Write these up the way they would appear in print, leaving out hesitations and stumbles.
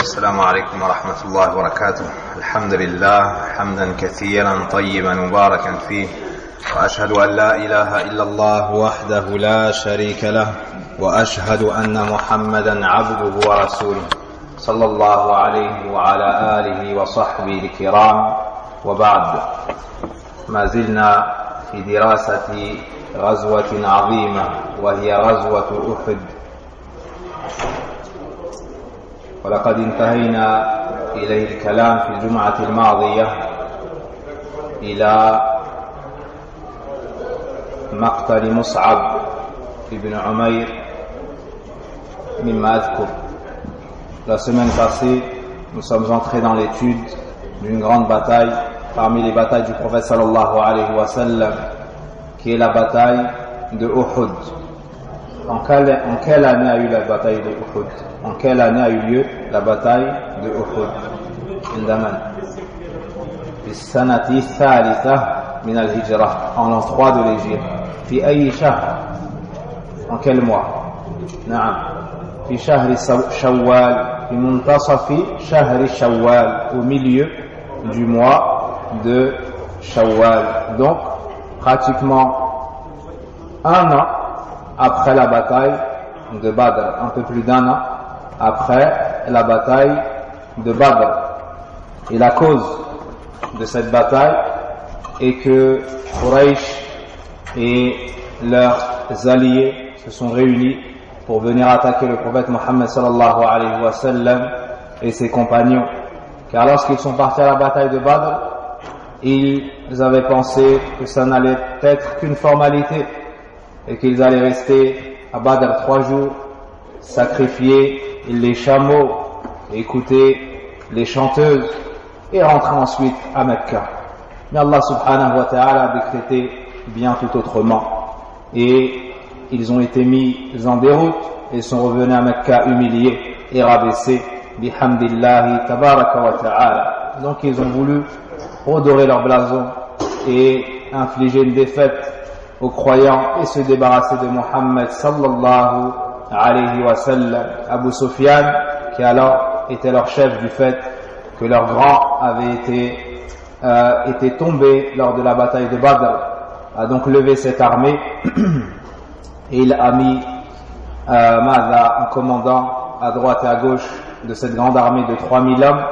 السلام عليكم ورحمة الله وبركاته. الحمد لله حمدا كثيرا طيبا مباركا فيه، وأشهد أن لا إله إلا الله وحده لا شريك له، وأشهد أن محمدا عبده ورسوله صلى الله عليه وعلى آله وصحبه الكرام. وبعد، ما زلنا في دراسة غزوة عظيمة وهي غزوة أحد، ولقد انتهينا إليه الكلام في الجمعة الماضية إلى مقتل مصعب ibn Umayr mimma adhkur. La semaine passée, nous sommes entrés dans l'étude d'une grande bataille parmi les batailles du prophète sallallahu alayhi wa sallam, qui est la bataille de Uhud. En quelle année a eu la bataille de Uhud? En quelle année a eu lieu la bataille de Uhud? في السنة الثالثة من الهجرة, en l'an 3 de l'Hégire. في أي شهر? En quel mois? نعم, في شهر شوال, في منتصف شهر شوال, au milieu du mois de Shawwal. Donc, pratiquement un an après la bataille de Badr, un peu plus d'un an après la bataille de Badr. Et la cause de cette bataille est que Quraysh et leurs alliés se sont réunis pour venir attaquer le prophète Mohammed sallallahu alayhi wa sallam et ses compagnons. Car lorsqu'ils sont partis à la bataille de Badr, ils avaient pensé que ça n'allait être qu'une formalité et qu'ils allaient rester à Badr 3 jours, sacrifier les chameaux, écouter les chanteuses et rentrer ensuite à Mecca. Mais Allah subhanahu wa ta'ala a décrété bien tout autrement, et ils ont été mis en déroute et sont revenus à Mecca humiliés et rabaissés, bihamdillahi tabaraka wa ta'ala. Donc ils ont voulu redorer leur blason et infliger une défaite aux croyants et se débarrasser de Muhammad sallallahu alayhi wa sallam. Abu Sufyan, qui alors était leur chef du fait que leur grand avait été tombé lors de la bataille de Badr, a donc levé cette armée et il a mis un commandant à droite et à gauche de cette grande armée de 3000 hommes,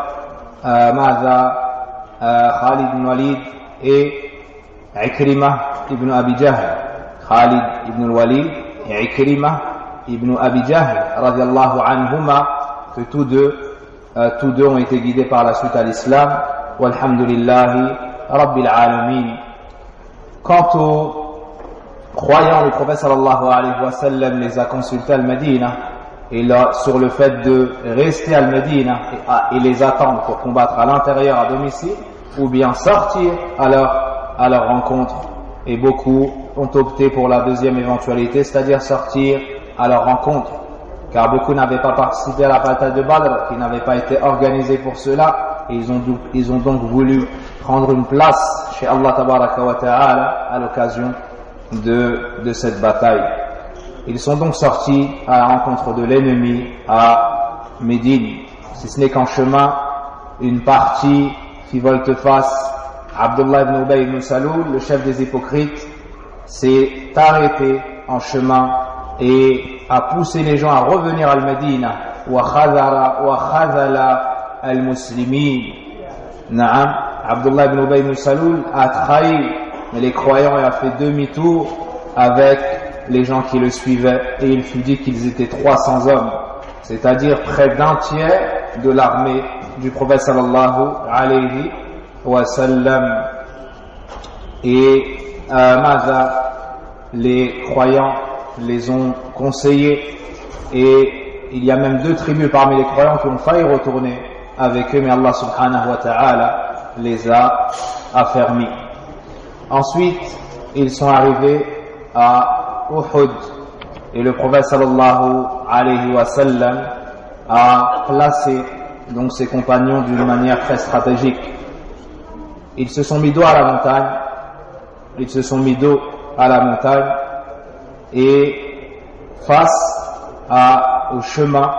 Khalid ibn Walid et Ikrimah ibn Abi Jahl. Khalid ibn Walid et Ikrimah ibn Abi Jahl radiallahu anhuma, que tous deux ont été guidés par la suite à l'islam. Walhamdulillahi Rabbil Alamin. Quant aux croyants, le prophète sallallahu alayhi wa sallam les a consultés à Al-Medina et sur le fait de rester à Al-Medina et les attendre pour combattre à l'intérieur à domicile, ou bien sortir à leur rencontre. Et beaucoup ont opté pour la deuxième éventualité, c'est-à-dire sortir à leur rencontre, car beaucoup n'avaient pas participé à la bataille de Badr, qui n'avait pas été organisée pour cela, et ils ont donc voulu prendre une place chez Allah tabaraka wa ta'ala à l'occasion de cette bataille. Ils sont donc sortis à la rencontre de l'ennemi à Médine, si ce n'est qu'en chemin, une partie qui volte-face, Abdullah ibn Ubay ibn Salul, le chef des hypocrites, s'est arrêté en chemin et a poussé les gens à revenir à Al-Medina. Wa khazala al-muslimin. Na'am, Abdullah ibn Ubay ibn Salul a trahi les croyants et a fait demi-tour avec les gens qui le suivaient, et il fut dit qu'ils étaient 300 hommes, c'est-à-dire près d'un tiers de l'armée du prophète sallallahu alayhi wa sallam. Et les croyants les ont conseillés, et il y a même 2 tribus parmi les croyants qui ont failli retourner avec eux, mais Allah subhanahu wa ta'ala les a affermis. Ensuite, ils sont arrivés à Uhud, et le prophète sallallahu alayhi wa sallam a placé donc ses compagnons d'une manière très stratégique. Ils se sont mis dos à la montagne, et face au chemin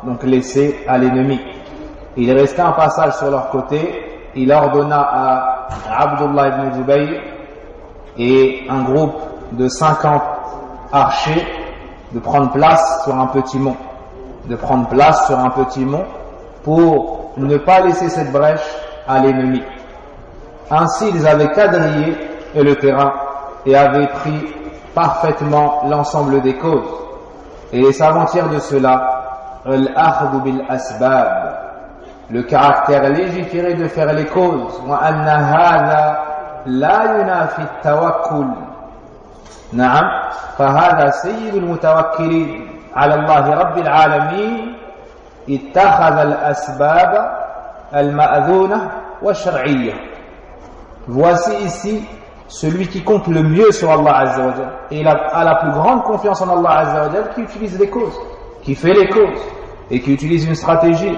donc laissé à l'ennemi. Il restait un passage sur leur côté. Il ordonna à Abdullah ibn Jubayr et un groupe de 50 archers de prendre place sur un petit mont. Pour ne pas laisser cette brèche à l'ennemi. Ainsi, ils avaient quadrillé le terrain et avaient pris parfaitement l'ensemble des causes. Et les savants tirent de cela al-akhdhu bil asbab, le caractère légiféré de faire les causes. Wa anna hadha la yunafi at-tawakkul. Na'am, fa hadha sayyidul mutawakkilin ala Allah rabbil alamin ittakhadha al-asbab al-ma'dhunah wa shar'iyyah. Voici ici celui qui compte le mieux sur Allah Azza wa Jal et a la plus grande confiance en Allah Azza wa Jal, qui utilise les causes, qui fait les causes et qui utilise une stratégie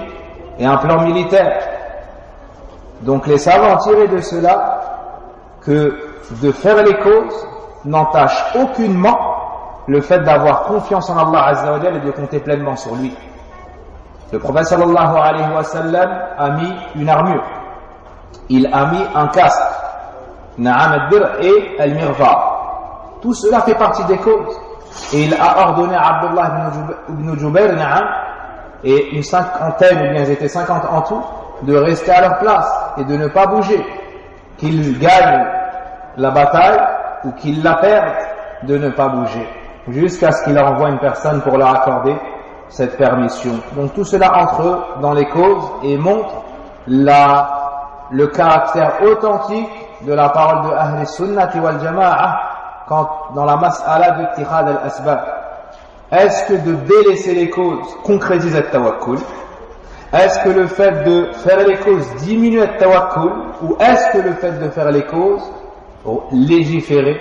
et un plan militaire. Donc les savants tiraient de cela que de faire les causes n'entache aucunement le fait d'avoir confiance en Allah Azza wa Jal et de compter pleinement sur lui. Le prophète sallallahu alayhi wa sallam a mis une armure, il a mis un casque, Na'am ad-dir et al-mirva. Tout cela fait partie des causes. Et il a ordonné à Abdullah ibn Jubayr, Na'am, et une cinquantaine, ou bien ils étaient 50 en tout, de rester à leur place et de ne pas bouger. Qu'ils gagnent la bataille ou qu'ils la perdent, de ne pas bouger. Jusqu'à ce qu'il leur envoie une personne pour leur accorder cette permission. Donc tout cela entre dans les causes et montre le caractère authentique de la parole de Ahl Sunnati wal Jama'a dans la mas'ala de Ittihad al-Asbab. Est-ce que de délaisser les causes concrétise le tawakkul? Est-ce que le fait de faire les causes diminue le tawakkul? Ou est-ce que le fait de faire les causes légiférées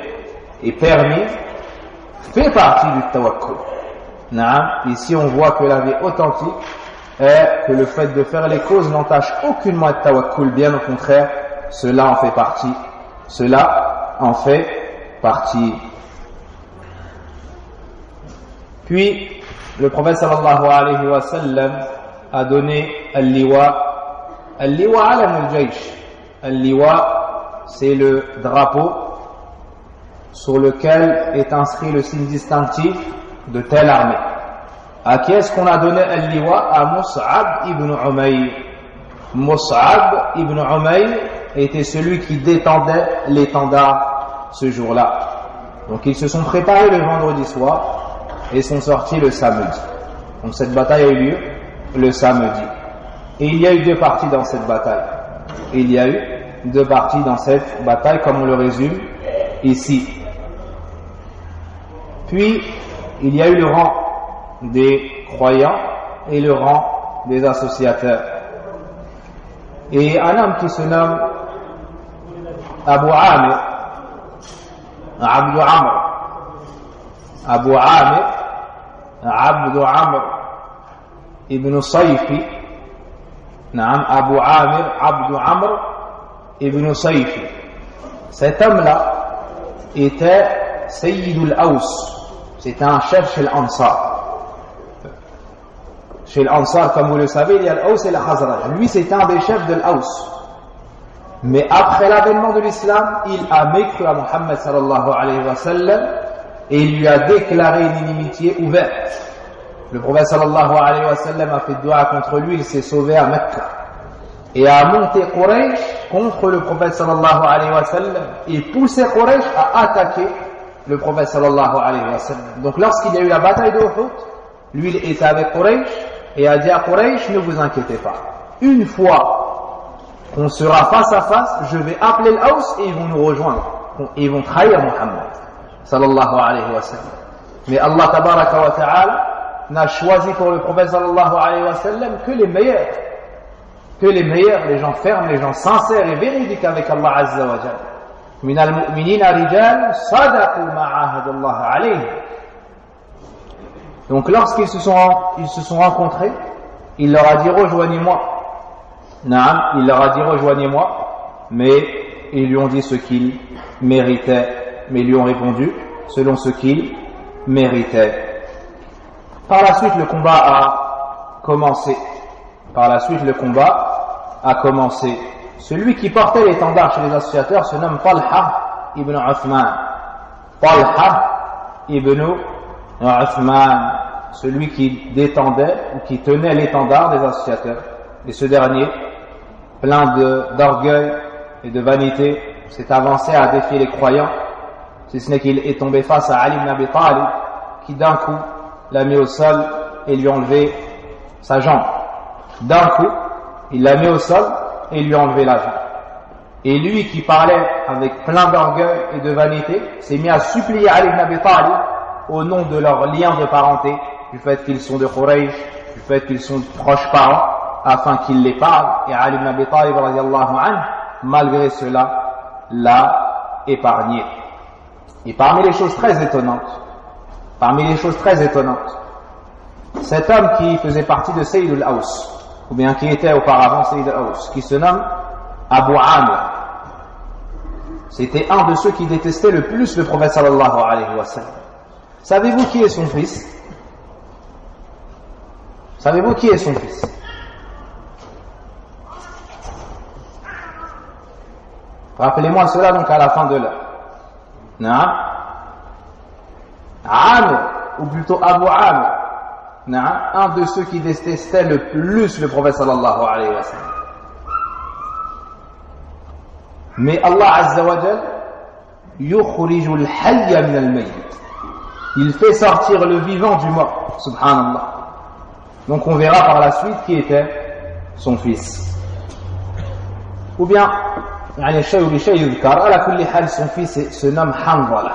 et permis fait partie du tawakkul? Ici on voit que la vie authentique est que le fait de faire les causes n'entache aucunement le tawakkul, bien au contraire, cela en fait partie. Puis le prophète sallallahu alayhi wa sallam a donné al-liwa alam al-jaysh. Al-liwa, c'est le drapeau sur lequel est inscrit le signe distinctif de telle armée. À qui est-ce qu'on a donné al-liwa? À Mus'ab ibn Umayr. Mus'ab ibn Umayr était celui qui détendait l'étendard ce jour-là. Donc ils se sont préparés le vendredi soir et sont sortis le samedi. Donc cette bataille a eu lieu le samedi. Et il y a eu deux parties dans cette bataille. Comme on le résume ici. Puis il y a eu le rang des croyants et le rang des associateurs. Et un homme qui se nomme Abu Amir Abdu Amr ibn Sayfi, Abu Amir Abdu Amr ibn Sayfi. Cet homme-là était Sayyidul Aws. C'était un chef chez l'Ansar. Chez l'Ansar, comme vous le savez, il y a l'Aws et le Khazraj. Lui, c'était un des chefs de l'Aws. Mais après l'avènement de l'islam, il a mécru à Muhammad sallallahu alayhi wa sallam et il lui a déclaré une inimitié ouverte. Le prophète sallallahu alayhi wa sallam a fait dua contre lui, il s'est sauvé à Mecca. Et a monté Quraysh contre le prophète sallallahu alayhi wa sallam et poussé Quraysh à attaquer le prophète sallallahu alayhi wa sallam. Donc lorsqu'il y a eu la bataille de Uhud, lui il était avec Quraysh et a dit à Quraysh, ne vous inquiétez pas. Une fois qu'on sera face à face, je vais appeler l'Aws et ils vont nous rejoindre. Et ils vont trahir Muhammad sallallahu alayhi wa sallam. Mais Allah tabaraka wa ta'ala n'a choisi pour le prophète sallallahu alayhi wa sallam que les meilleurs. Les gens fermes, les gens sincères et véridiques avec Allah azza wa jalla. Min al-mu'minina rijal sadaqu ma ahadu Allah alayhi. Donc lorsqu'ils se sont rencontrés, il leur a dit rejoignez-moi. Il leur a dit rejoignez-moi, mais ils lui ont dit ce qu'il méritait, mais ils lui ont répondu selon ce qu'il méritait. Par la suite, le combat a commencé. Par la suite, le combat a commencé. Celui qui portait l'étendard chez les associateurs se nomme Talha ibn Uthman. Talha ibn Uthman, celui qui détendait ou qui tenait l'étendard des associateurs. Et ce dernier, plein d'orgueil et de vanité, s'est avancé à défier les croyants, si ce n'est qu'il est tombé face à Ali ibn Abi Talib, qui d'un coup l'a mis au sol et lui a enlevé sa jambe. D'un coup, il l'a mis au sol et lui a enlevé la jambe. Et lui qui parlait avec plein d'orgueil et de vanité, s'est mis à supplier Ali ibn Abi Talib au nom de leur lien de parenté, du fait qu'ils sont de Quraysh, du fait qu'ils sont proches parents, afin qu'il les parle. Et Ali ibn Abi Talib, radiyallahu anhu, malgré cela, l'a épargné. Et parmi les choses très étonnantes, cet homme qui faisait partie de Sayyid al-Aws, ou bien qui était auparavant Sayyid al-Aws, qui se nomme Abu Amr, c'était un de ceux qui détestaient le plus le prophète sallallahu alayhi wa sallam. Savez-vous qui est son fils? Savez-vous qui est son fils? Rappelez-moi cela donc à la fin de l'heure. Naam. Amr, ou plutôt Abu Amr, naam, un de ceux qui détestaient le plus le prophète sallallahu alayhi wa sallam. Mais Allah Azza wa Jal yukhrijul hayya min al-mayyit. Il fait sortir le vivant du mort, subhanallah. Donc on verra par la suite qui était son fils. Ou bien, son fils se nomme Hanzala.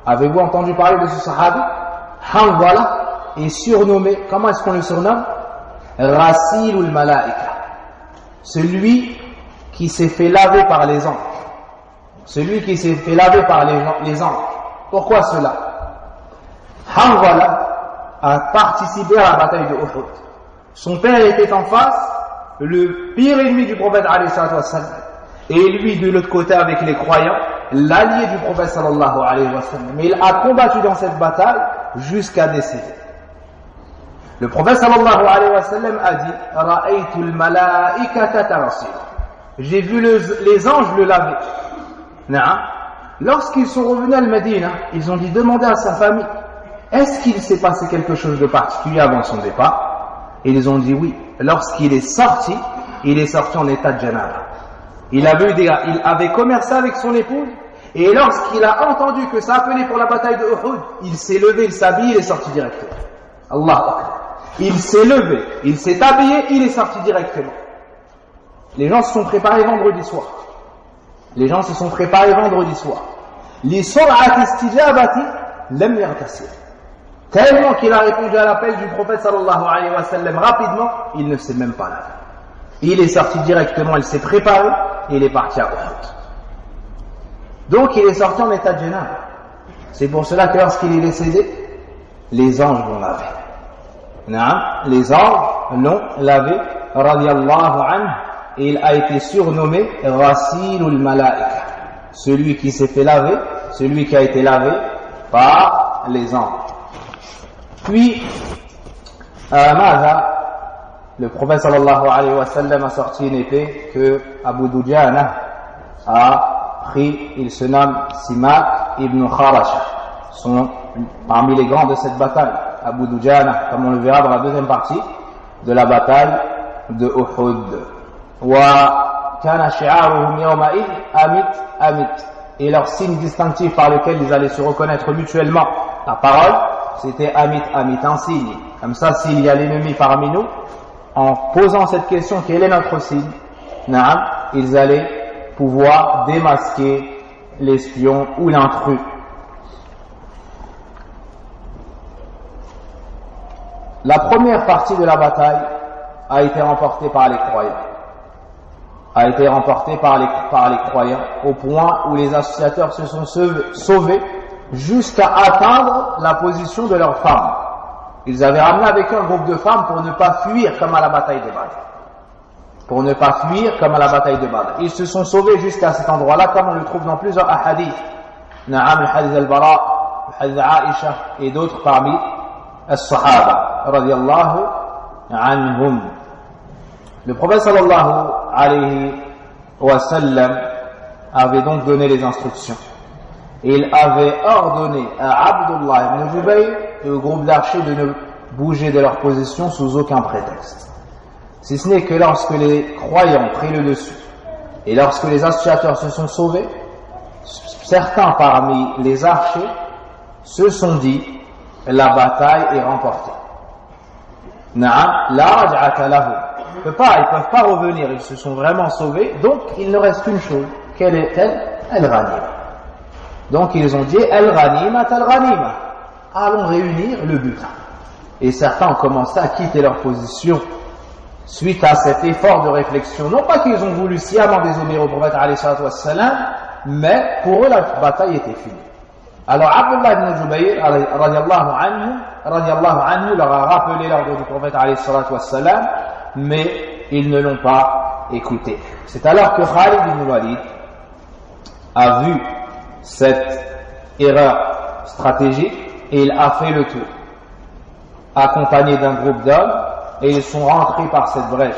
Avez-vous entendu parler de ce sahabi? Hanzala est surnommé, comment est-ce qu'on le surnomme? Rasilul Malaika. Celui qui s'est fait laver par les anges. Celui qui s'est fait laver par les anges. Pourquoi cela? Hanzala a participé à la bataille de Uhud. Son père était en face, le pire ennemi du prophète alayhi sallam, et lui de l'autre côté avec les croyants, l'allié du prophète sallallahu alayhi wa sallam. Mais il a combattu dans cette bataille jusqu'à décéder. Le prophète sallallahu alayhi wa sallam a dit Ra'aytul malaikata tarasil. J'ai vu les anges le laver. Lorsqu'ils sont revenus à Médine, ils ont dit demander à sa famille, est-ce qu'il s'est passé quelque chose de particulier avant son départ? Et ils ont dit oui. Lorsqu'il est sorti en état de janaba. Il avait commercé avec son épouse, et lorsqu'il a entendu que ça appelait pour la bataille de Uhud, il s'est levé, il s'est habillé, il est sorti directement. Allah Akbar. Il s'est levé, il s'est habillé, il est sorti directement. Les gens se sont préparés vendredi soir. Li sur'ati istijabati lam yartasir. Tellement qu'il a répondu à l'appel du prophète sallallahu alayhi wa sallam rapidement, il ne s'est même pas lavé. Il est sorti directement, il s'est préparé et il est parti à Uhud. Donc il est sorti en état de janaba. C'est pour cela que lorsqu'il est décédé, les anges l'ont lavé. Les anges l'ont lavé, radiyallahu anhu, et il a été surnommé Rasilul Malaika, celui qui s'est fait laver, celui qui a été lavé par les anges. Puis, le prophète sallallahu alayhi wa sallam a sorti une épée que Abu Dujana a pris. Il se nomme Simak ibn Kharasha. Parmi les grands de cette bataille, Abu Dujana, comme on le verra dans la deuxième partie de la bataille de Uhud. وكان شعارهم يومئذ أمت. Et leur signe distinctif par lequel ils allaient se reconnaître mutuellement la parole, c'était amit, un signe. Comme ça, s'il y a l'ennemi parmi nous, en posant cette question, quel est notre signe, ils allaient pouvoir démasquer l'espion ou l'intrus. La première partie de la bataille a été remportée par les croyants. Au point où les associateurs se sont sauvés jusqu'à atteindre la position de leurs femmes. Ils avaient ramené avec eux un groupe de femmes pour ne pas fuir comme à la bataille de Badr. Ils se sont sauvés jusqu'à cet endroit-là, comme on le trouve dans plusieurs hadiths. Le hadith al-Bara, le hadith Aïcha et d'autres parmi as-Sahaba radiyallahu anhum. Le prophète sallallahu alayhi wa sallam avait donc donné les instructions. Il avait ordonné à Abdullah ibn Jubayr et au groupe d'archers de ne bouger de leur position sous aucun prétexte. Si ce n'est que lorsque les croyants ont pris le dessus et lorsque les associateurs se sont sauvés, certains parmi les archers se sont dit la bataille est remportée. Na'am, la raj'ata lahu. Ils ne peuvent pas revenir, ils se sont vraiment sauvés, donc il ne reste qu'une chose. Quelle est-elle? Al-Ghanima. Donc ils ont dit Al-Ghanima, Al-Ghanima. Allons réunir le butin. Et certains ont commencé à quitter leur position suite à cet effort de réflexion. Non pas qu'ils ont voulu sciemment désobéir au prophète alayhi salatu wassalam, mais pour eux la bataille était finie. Alors Abdullah ibn Jubayr radiallahu anhu leur a rappelé l'ordre du prophète alayhi salatu wassalam, mais ils ne l'ont pas écouté. C'est alors que Khalid ibn Walid a vu cette erreur stratégique et il a fait le tour, accompagné d'un groupe d'hommes, et ils sont rentrés par cette brèche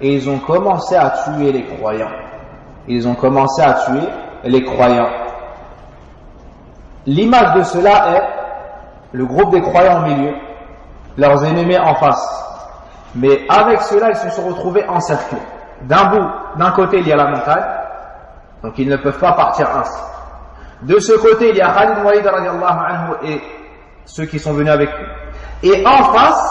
et ils ont commencé à tuer les croyants. Ils ont commencé à tuer les croyants. L'image de cela est le groupe des croyants au milieu, leurs ennemis en face. Mais avec cela, ils se sont retrouvés encerclés. D'un côté, il y a la montagne, donc ils ne peuvent pas partir ainsi. De ce côté, il y a Khalid ibn Walid radiallahu anhu et ceux qui sont venus avec lui. Et en face,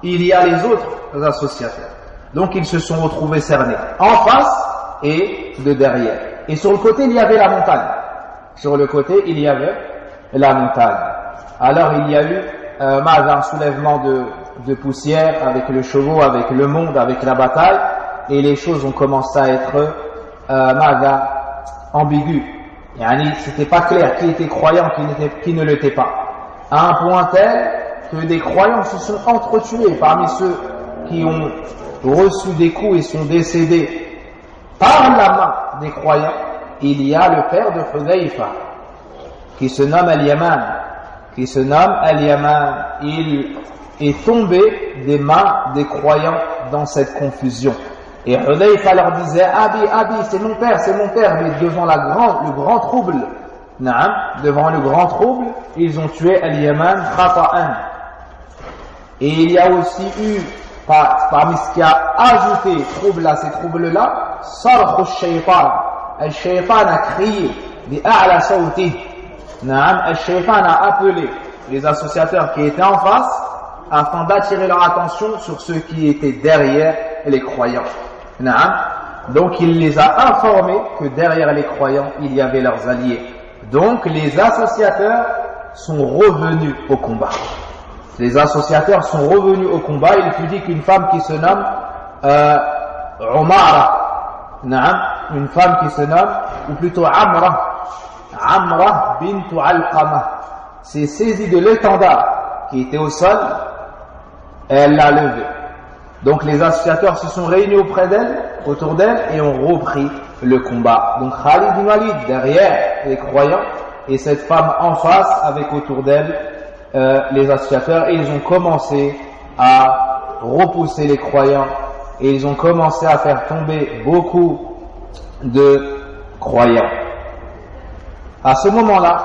il y a les autres associateurs. Donc ils se sont retrouvés cernés en face et de derrière. Et sur le côté, il y avait la montagne. Sur le côté, il y avait la montagne. Alors il y a eu un soulèvement de poussière avec le chevaux, avec le monde, avec la bataille, et les choses ont commencé à être ambiguës. C'était pas clair qui était croyant, qui ne l'était pas. À un point tel que des croyants se sont entretués. Parmi ceux qui ont reçu des coups et sont décédés par la main des croyants, il y a le père de Hudayfa qui se nomme Al-Yaman. Il est tombé des mains des croyants dans cette confusion. Et Hudayfa leur disait Abi, c'est mon père, mais devant le grand trouble, devant le grand trouble, ils ont tué Al-Yaman khata'an. Et il y a aussi eu, parmi ce qui a ajouté trouble à ces troubles-là, sarkh al-shaytan. Al-shaytan a crié, bi'a'la sawtih. Al-shaytan a appelé les associateurs qui étaient en face afin d'attirer leur attention sur ceux qui étaient derrière les croyants. Donc il les a informés que derrière les croyants il y avait leurs alliés. Donc les associateurs sont revenus au combat. Les associateurs sont revenus au combat. Il fut dit qu'une femme qui se nomme Umara, une femme qui se nomme, ou plutôt Amra bint Alqama, s'est saisie de l'étendard qui était au sol et elle l'a levé. Donc les associateurs se sont réunis autour d'elle et ont repris le combat. Donc Khalid ibn Walid derrière les croyants et cette femme en face avec autour d'elle les associateurs, et ils ont commencé à repousser les croyants et ils ont commencé à faire tomber beaucoup de croyants. À ce moment-là,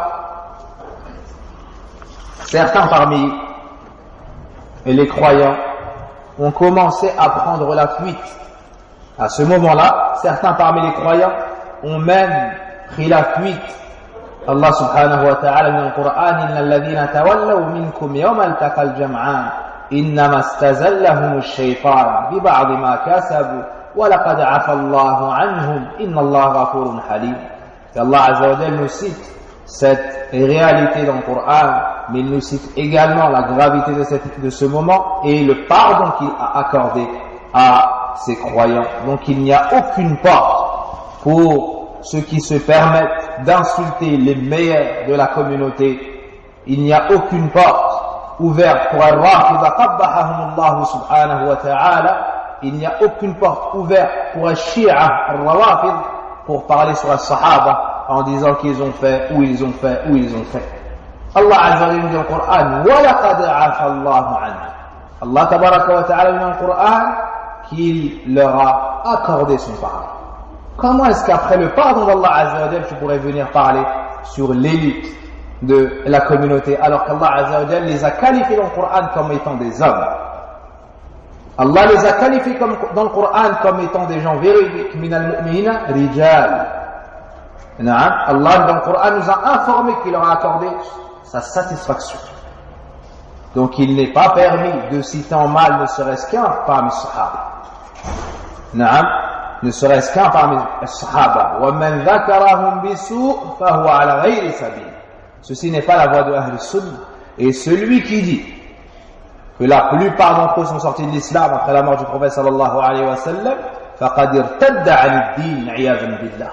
certains parmi les croyants ont commencé à prendre la fuite. À ce moment-là, certains parmi les croyants ont même pris la fuite. Allah subhanahu wa ta'ala dans le Coran, inna alladhina tawallaw minkum yawma al-taqal jam'an innama istazallahum ash-shaytan bi ba'd ma kasabu wa laqad 'afa Allahu 'anhum inna Allaha ghafurun halim. Allah azza wa jalla nous cite cette réalité dans le Coran, mais il nous cite également la gravité de ce moment et le pardon qu'il a accordé à ses croyants. Donc il n'y a aucune porte pour ceux qui se permettent d'insulter les meilleurs de la communauté. Il n'y a aucune porte ouverte pour al-Rafida qabbahahum Allah subhanahu wa ta'ala. Il n'y a aucune porte ouverte pour al-Shi'a al-Rawafid pour parler sur les Sahaba en disant qu'ils ont fait ou ils ont fait. Allah azza wa jalla dit dans le Coran wa laqad 'afa Allahu 'anhum. Allah tabaraka wa ta'ala dit dans le Coran qu'il leur a accordé son pardon. Comment est-ce qu'après le pardon d'Allah Azza wa Jal, tu pourrais venir parler sur l'élite de la communauté alors qu'Allah Azza wa Jal les a qualifiés dans le Coran comme étant des hommes? Allah les a qualifiés dans le Coran comme étant des gens véridiques. Minal mu'minina rijal. Allah dans le Coran nous a informé qu'il leur a accordé sa satisfaction. Donc il n'est pas permis de citer en mal ne serait-ce qu'un parmi les sahaba. Ne serait-ce qu'un parmi les sahaba. وَمَنْ ذَكَرَهُمْ بِسُوءٍ فَهُوَ عَلَى غَيْرِ سَبِيلٍ. Ceci n'est pas la voie de Ahl Sunnah. Et celui qui dit que la plupart d'entre eux sont sortis de l'islam après la mort du prophète sallallahu alayhi wa sallam, فَقَدْ ارْتَدَّ عَنِ الدِّينِ عِيَاذًا بِاللَّهِ.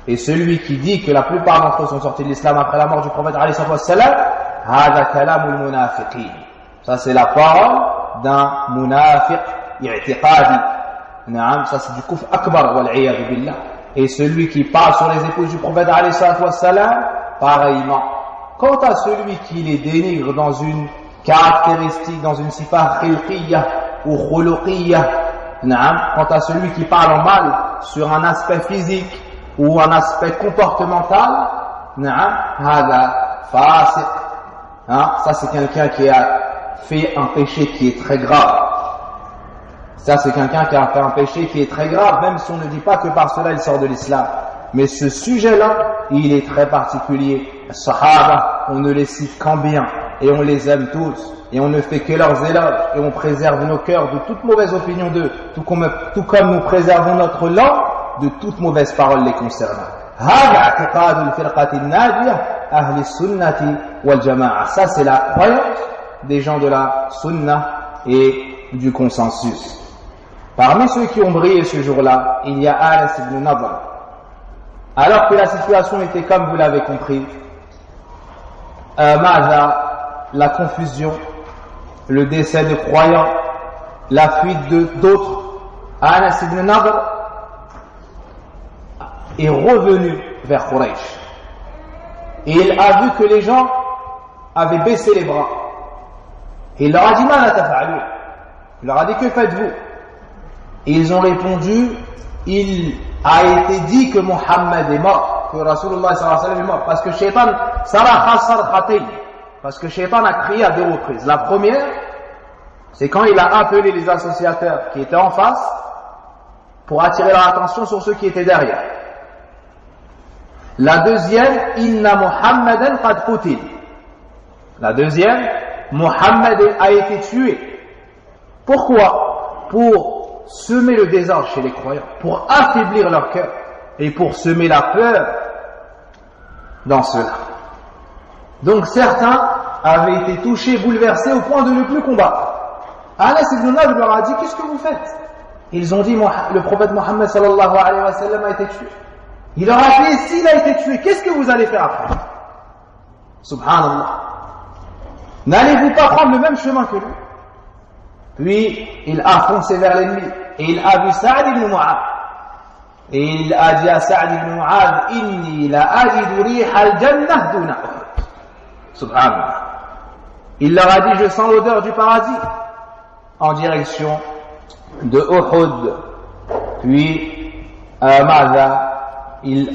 Et celui qui dit que la plupart d'entre eux sont sortis de l'islam après la mort du prophète alayhi wa sallam, هذا كلام المنافقين. Ça c'est la parole d'un munafiq i'tiqadi. Ça c'est du kufr akbar wal iyad billah. Et celui qui parle sur les épouses du prophète alayhi wa sallam, pareillement. Quant à celui qui les dénigre dans une caractéristique, dans une sifa khilqiyya ou khuluqiyya, quant à celui qui parle en mal sur un aspect physique ou un aspect comportemental, hada fasiq. Ça c'est quelqu'un qui a fait un péché qui est très grave. Ça c'est quelqu'un qui a fait un péché qui est très grave, même si on ne dit pas que par cela il sort de l'islam. Mais ce sujet-là, il est très particulier. Sahaba, on ne les cite qu'en bien, et on les aime tous, et on ne fait que leurs éloges, et on préserve nos cœurs de toute mauvaise opinion d'eux, tout comme nous préservons notre langue de toute mauvaise parole les concernant. Ça c'est la croyance des gens de la sunna et du consensus. Parmi ceux qui ont brillé ce jour-là, il y a Anas ibn Nadr. Alors que la situation était comme vous l'avez compris, la confusion, le décès de croyants, la fuite d'autres, Anas ibn Nadr est revenu vers Quraysh. Et il a vu que les gens avaient baissé les bras. Et il leur a dit, Ma la tafa'alun. Il leur a dit, que faites-vous? Et ils ont répondu, il a été dit que Muhammad est mort, que Rasulullah sallallahu alayhi wa sallam est mort, parce que Shaitan saraha sarhatayn, parce que Shaitan a crié à 2 reprises. La première, c'est quand il a appelé les associateurs qui étaient en face pour attirer leur attention sur ceux qui étaient derrière. La deuxième, Inna Muhammadan qad qutil. La deuxième, Muhammad a été tué. Pourquoi? Pour semer le désordre chez les croyants, pour affaiblir leur cœur et pour semer la peur dans ceux-là. Donc certains avaient été touchés, bouleversés au point de ne plus combattre. Anas ibn Nadr leur a dit, qu'est-ce que vous faites? Ils ont dit, le prophète Mohammed sallallahu alayhi wa sallam a été tué. Il leur a dit, s'il a été tué, qu'est-ce que vous allez faire après? Subhanallah. N'allez-vous pas prendre le même chemin que lui? Puis il a foncé vers l'ennemi et il a vu Sa'd ibn Mu'adh. Et il a dit à Sa'd ibn Mu'adh, Inni la ajidu riha al-jannah duna Uhud. Subhanallah. Il leur a dit, je sens l'odeur du paradis en direction de Uhud. Puis il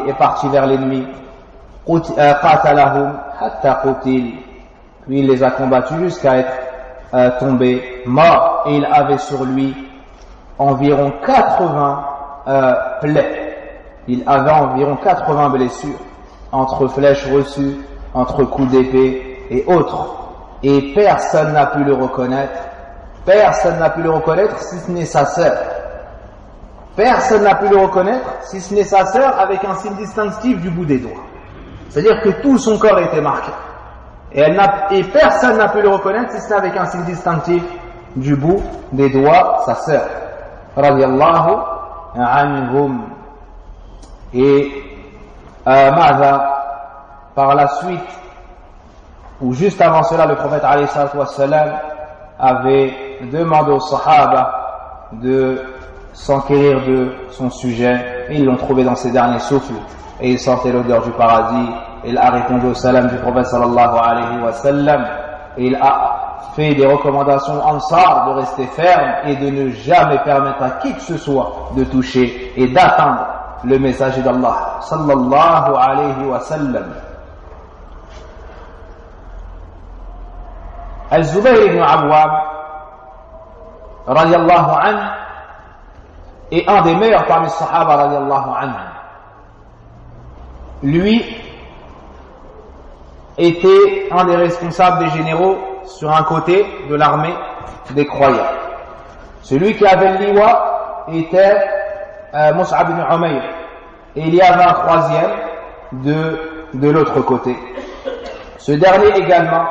est parti vers l'ennemi. Qatalahum hatta qutil. Puis il les a combattus jusqu'à être tombé mort, et il avait sur lui environ 80 plaies. Il avait environ 80 blessures entre flèches reçues, entre coups d'épée et autres. Et personne n'a pu le reconnaître. Personne n'a pu le reconnaître si ce n'est sa sœur. Personne n'a pu le reconnaître si ce n'est sa sœur avec un signe distinctif du bout des doigts. C'est-à-dire que tout son corps était marqué. Et personne n'a pu le reconnaître si ce n'est avec un signe distinctif du bout des doigts, sa sœur. Radiyallahu anhum. Et par la suite, ou juste avant cela, le prophète alayhi salatu wassalam avait demandé aux sahaba de s'enquérir de son sujet. Ils l'ont trouvé dans ses derniers souffles et il sentait l'odeur du paradis. Il a répondu au salam du prophète sallallahu alayhi wa sallam et il a fait des recommandations aux Ansar de rester ferme et de ne jamais permettre à qui que ce soit de toucher et d'atteindre le messager d'Allah sallallahu alayhi wa sallam. Al-Zubayr ibn Awwam radiallahu anhu est un des meilleurs parmi les Sahaba radiallahu anhu. Lui était un des responsables des généraux sur un côté de l'armée des croyants. Celui qui avait le liwa était Mus'ab ibn Umayr, et il y avait un troisième de l'autre côté. Ce dernier également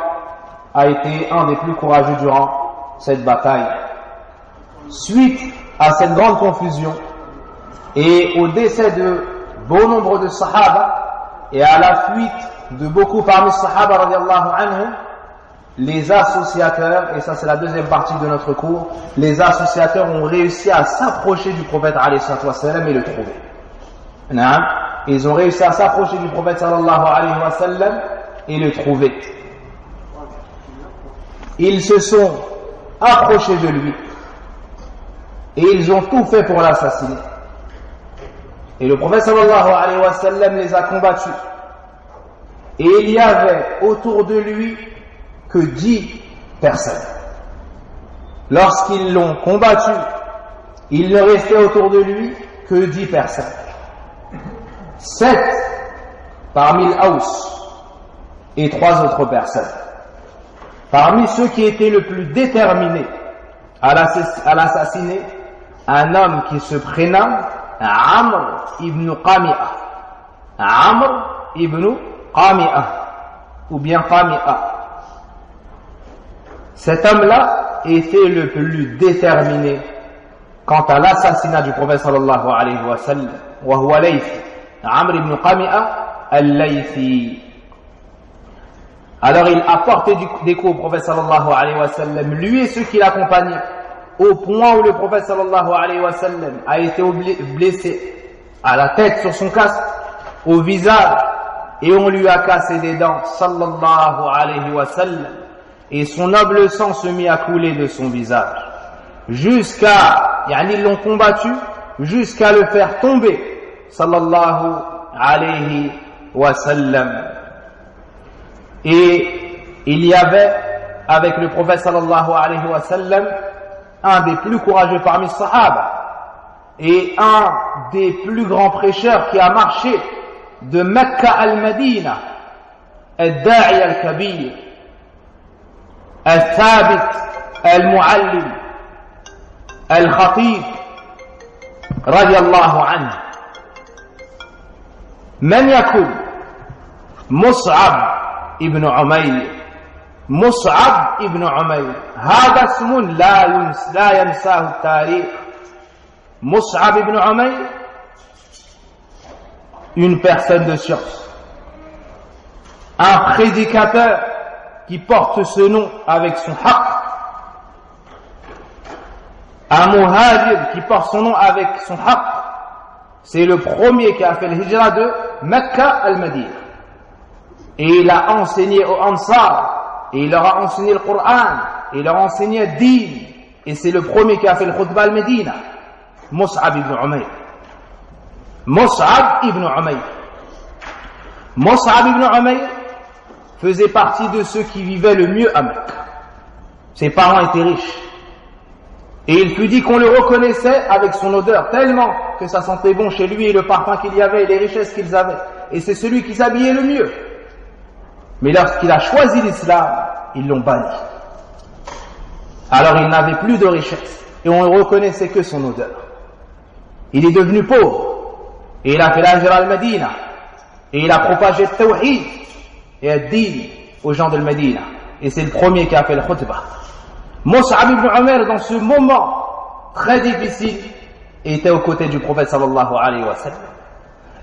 a été un des plus courageux durant cette bataille. Suite à cette grande confusion et au décès de bon nombre de Sahaba et à la fuite de beaucoup parmi les Sahaba radiallahu anhum, les associateurs, et ça c'est la deuxième partie de notre cours, les associateurs ont réussi à s'approcher du prophète alayhi sallam et le trouver. Ils ont réussi à s'approcher du prophète sallallahu alayhi wa sallam et le trouver. Ils se sont approchés de lui et ils ont tout fait pour l'assassiner. Et le prophète sallallahu alayhi wa sallam les a combattus. Et il y avait autour de lui que 10 personnes. Lorsqu'ils l'ont combattu, il ne restait autour de lui que 10 personnes. 7 parmi l'Aus et 3 autres personnes. Parmi ceux qui étaient le plus déterminés à l'assassiner, un homme qui se prénomme Amr ibn Qami'a. Amr ibn Qami'a, ou bien Qami'a. Cet homme-là était le plus déterminé quant à l'assassinat du prophète sallallahu alayhi wa sallam. Wa huwa Laythi. Amr ibn Qami'a al-Laythi. Alors il a porté des coups au prophète sallallahu alayhi wa sallam, lui et ceux qui l'accompagnaient, au point où le prophète sallallahu alayhi wa sallam a été blessé à la tête sur son casque, au visage, et on lui a cassé des dents sallallahu alayhi wa sallam, et son noble sang se mit à couler de son visage jusqu'à, ils l'ont combattu jusqu'à le faire tomber sallallahu alayhi wa sallam. Et il y avait avec le prophète sallallahu alayhi wa sallam un des plus courageux parmi les Sahaba et un des plus grands prêcheurs qui a marché de Mecca al-Madina, al-Da'i al-Kabir, al-Thabit al-Muallim, al-Khatib, radiyallahu anhu. من يكون مصعب ابن عمير. مصعب ابن عمير هذا اسم لا ينساه التاريخ. مصعب ibn Umayr, une personne de science, un prédicateur qui porte ce nom avec son haqq, un muhajir qui porte son nom avec son haqq. C'est le premier qui a fait le hijra de Mecca al-Madina. Et il a enseigné aux Ansar, et il leur a enseigné le Coran, et il leur a enseigné le Din, et c'est le premier qui a fait le khutbah al-Medina. Mus'ab ibn Umayr. Mus'ab ibn Umayr. Mus'ab ibn Umayr faisait partie de ceux qui vivaient le mieux à Mecca. Ses parents étaient riches. Et il fut dit qu'on le reconnaissait avec son odeur, tellement que ça sentait bon chez lui, et le parfum qu'il y avait, et les richesses qu'ils avaient. Et c'est celui qui s'habillait le mieux. Mais lorsqu'il a choisi l'islam, ils l'ont banni. Alors il n'avait plus de richesse, et on ne reconnaissait que son odeur. Il est devenu pauvre, et il a fait l'hijra al-Madina, et il a propagé le tawhid et le din aux gens de Medina. Et c'est le premier qui a fait le khutbah. Mus'ab ibn Umayr, dans ce moment très difficile, était aux côtés du prophète sallallahu alayhi wa sallam.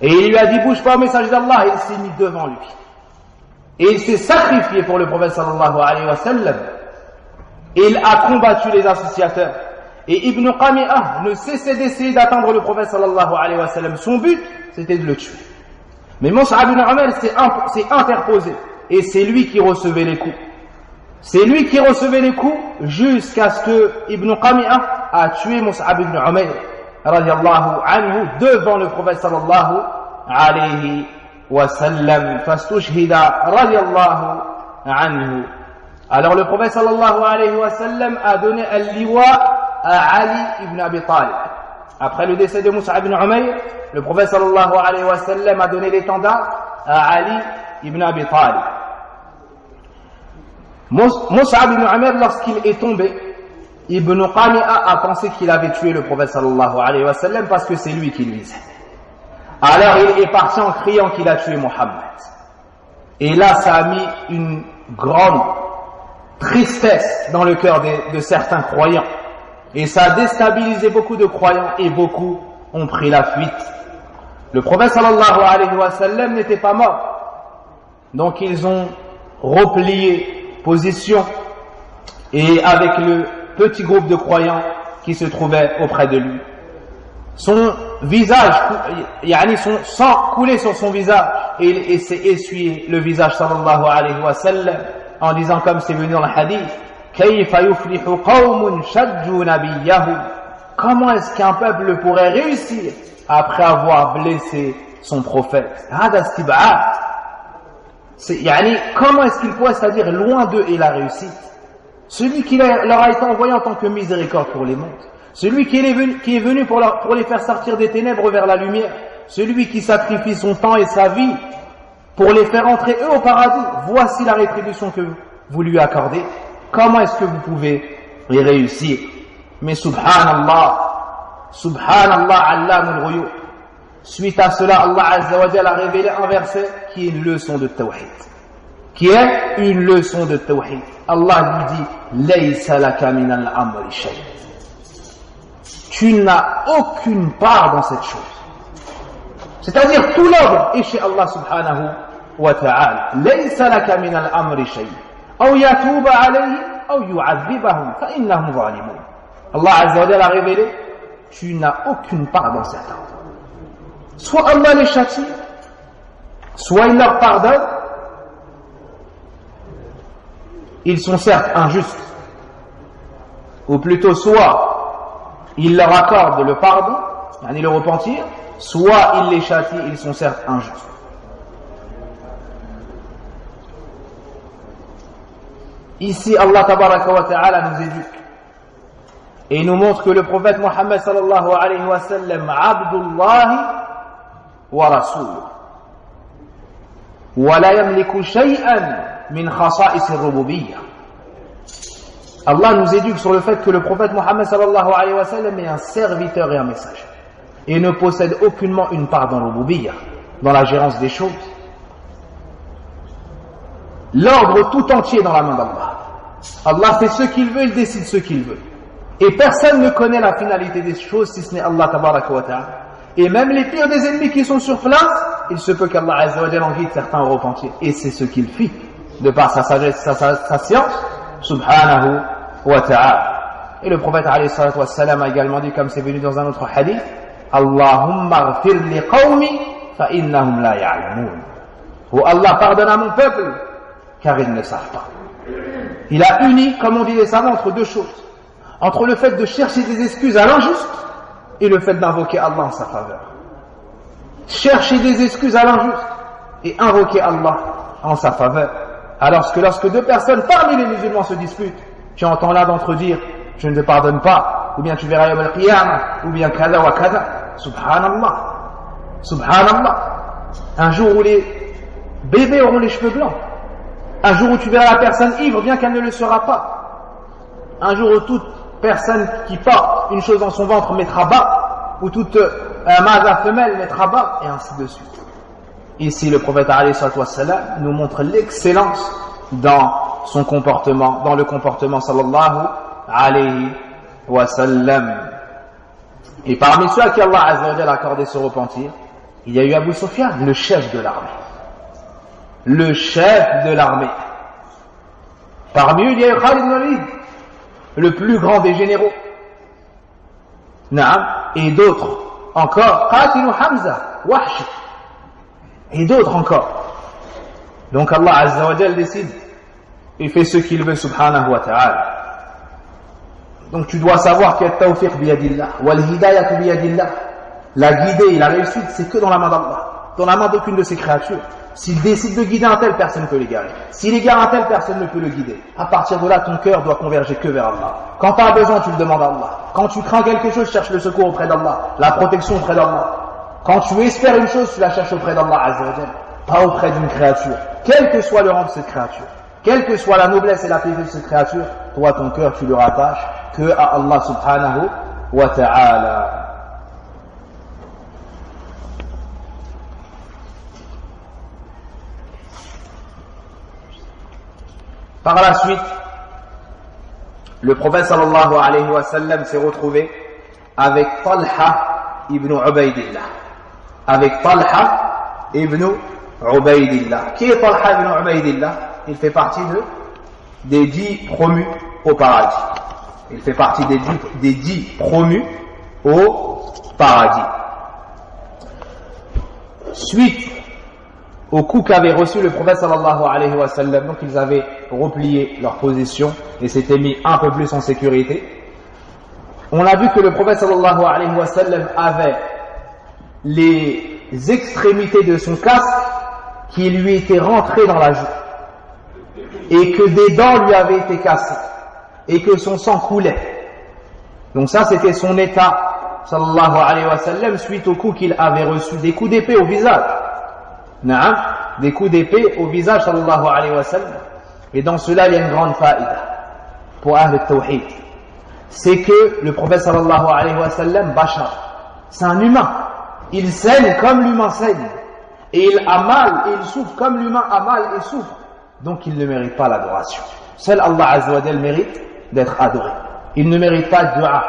Et il lui a dit, bouge pas au message d'Allah, et il s'est mis devant lui. Et il s'est sacrifié pour le prophète sallallahu alayhi wa sallam. Et il a combattu les associateurs. Et Ibn Qami'ah ne cessait d'essayer d'atteindre le prophète sallallahu alayhi wa sallam. Son but, c'était de le tuer. Mais Mus'ab ibn Umayr s'est interposé. Et c'est lui qui recevait les coups. C'est lui qui recevait les coups jusqu'à ce que Ibn Qami'a a tué Mus'ab ibn Umayr radiallahu anhu devant le prophète sallallahu alayhi wa sallam. Fastushhida radiallahu anhu. Alors le prophète sallallahu alayhi wa sallam a donné al-liwa à Ali ibn Abi Talib. Après le décès de Mus'ab ibn Umayr, le prophète sallallahu alayhi wa sallam a donné l'étendard à Ali ibn Abi Talib. Mus'ab ibn Umayr, lorsqu'il est tombé, Ibn Qami'a a pensé qu'il avait tué le prophète sallallahu alayhi wa sallam parce que c'est lui qui le visait. Alors il est parti en criant qu'il a tué Mohammed. Et là, ça a mis une grande tristesse dans le cœur de certains croyants. Et ça a déstabilisé beaucoup de croyants et beaucoup ont pris la fuite. Le prophète sallallahu alayhi wa sallam n'était pas mort. Donc ils ont replié position et avec le petit groupe de croyants qui se trouvait auprès de lui. Son visage, son sang coulait sur son visage et il s'est essuyé le visage sallallahu alayhi wa sallam en disant comme c'est venu dans le hadith: Kayfa yuflihu qawmun shajju nabiyyahum. Comment est-ce qu'un peuple pourrait réussir après avoir blessé son prophète? Hada istib'ad. Comment est-ce qu'il pourrait, c'est-à-dire loin d'eux est la réussite? Celui qui leur a été envoyé en tant que miséricorde pour les mondes, celui qui est venu pour les faire sortir des ténèbres vers la lumière, celui qui sacrifie son temps et sa vie pour les faire entrer eux au paradis, voici la rétribution que vous lui accordez. Comment est-ce que vous pouvez y réussir? Mais subhanallah, allamul ghuyub. Suite à cela, Allah Azza wa Jalla a révélé un verset qui est une leçon de tawhid. Allah lui dit: Laysa laka min al-amri shay. Tu n'as aucune part dans cette chose. C'est-à-dire tout l'ordre est chez Allah subhanahu wa ta'ala. Laysa laka min al-amri shay. Aw yatuba alayhi aw yu'adhibahum fa innahum zalimun. Allah Azza wa Jalla a révélé: tu n'as aucune part dans cet ordre. Soit Allah les châtie, soit il leur pardonne. Ils sont certes injustes, ou plutôt soit il leur accorde le pardon, le repentir, soit il les châtie, ils sont certes injustes. Ici, Allah tabaraka wa ta'ala nous éduque et nous montre que le prophète Mohammed sallallahu alayhi wa sallam, Abdullahi wa Rasuluh, wa la yamliku shay'an min khasa'is ar-rububiyyah. Allah nous éduque sur le fait que le prophète Mohammed sallallahu alayhi wa sallam est un serviteur et un messager et ne possède aucunement une part dans l'rububiyyah, dans la gérance des choses. L'ordre tout entier est dans la main d'Allah. Allah fait ce qu'il veut, il décide ce qu'il veut. Et personne ne connaît la finalité des choses si ce n'est Allah tabaraka wa ta'ala. Et même les pires des ennemis qui sont sur place, il se peut qu'Allah Azza wa Jalla invite certains au repentir. Et c'est ce qu'il fit, de par sa sagesse, sa science, subhanahu wa ta'ala. Et le prophète alayhi salatu wassalam a également dit, comme c'est venu dans un autre hadith: Allahumma ghfir li qawmi fa innahum la ya'lamun. Oh Allah, pardonne à mon peuple, car ils ne savent pas. Il a uni, comme on dit les savants, entre deux choses. Entre le fait de chercher des excuses à l'injuste et le fait d'invoquer Allah en sa faveur. Chercher des excuses à l'injuste et invoquer Allah en sa faveur. Alors que lorsque deux personnes parmi les musulmans se disputent, tu entends l'un d'entre eux dire: je ne te pardonne pas, ou bien tu verras yawm al-qiyamah, ou bien kada wa kada. Subhanallah. Subhanallah. Un jour où les bébés auront les cheveux blancs. Un jour où tu verras la personne ivre, bien qu'elle ne le sera pas. Un jour où toute personne qui porte une chose dans son ventre mettra bas, ou toute maza femelle mettra bas, et ainsi de suite. Ici, le prophète alayhi salatu wassalam nous montre l'excellence dans son comportement, dans le comportement sallallahu alayhi wa sallam. Et parmi ceux à qui Allah Azza wa Jalla a accordé ce repentir, il y a eu Abu Sufyan, le chef de l'armée. Le chef de l'armée. Parmi eux, il y a eu Khalid ibn Walid, le plus grand des généraux. Naam. Et d'autres encore, Qatil Hamza, Wahshi. Et d'autres encore. Donc Allah Azza wa Jalla décide il fait ce qu'il veut subhanahu wa ta'ala. Donc tu dois savoir qu'il y a tawfiq biyadillah, wal hidayatu biyadillah. La guidée et la réussite, c'est que dans la main d'Allah, dans la main d'aucune de ses créatures. S'il décide de guider un tel, personne ne peut l'égarer. S'il égare un tel, personne ne peut le guider. À partir de là, ton cœur doit converger que vers Allah. Quand tu as besoin, tu le demandes à Allah. Quand tu crains quelque chose, cherche le secours auprès d'Allah, la protection auprès d'Allah. Quand tu espères une chose, tu la cherches auprès d'Allah Azza wa Jalla, pas auprès d'une créature. Quel que soit le rang de cette créature, quelle que soit la noblesse et la piété de cette créature, toi, ton cœur, tu le rattaches que à Allah subhanahu wa ta'ala. Par la suite, le prophète sallallahu alayhi wa sallam s'est retrouvé avec Talha ibn Ubaydillah. Avec Talha ibn Ubaydillah. Qui est Talha ibn Ubaydillah? Il fait partie des 10 promus au paradis. Il fait partie des 10 promus au paradis. Suite au coup qu'avait reçu le prophète sallallahu alayhi wa sallam, donc ils avaient replié leur position et s'étaient mis un peu plus en sécurité. On a vu que le prophète sallallahu alayhi wa sallam avait les extrémités de son casque qui lui étaient rentrées dans la joue et que des dents lui avaient été cassées et que son sang coulait. Donc ça, c'était son état sallallahu alayhi wa sallam suite au coup qu'il avait reçu, des coups d'épée au visage. Des coups d'épée au visage sallallahu alayhi wa sallam. Et dans cela il y a une grande faïda pour Ahl al-Tawhid, c'est que le prophète sallallahu alayhi wa sallam bashar, c'est un humain, il saigne comme l'humain saigne et il a mal et il souffre comme l'humain a mal et souffre, donc il ne mérite pas l'adoration. Seul Allah azza wa jalla mérite d'être adoré. Il ne mérite pas de dua,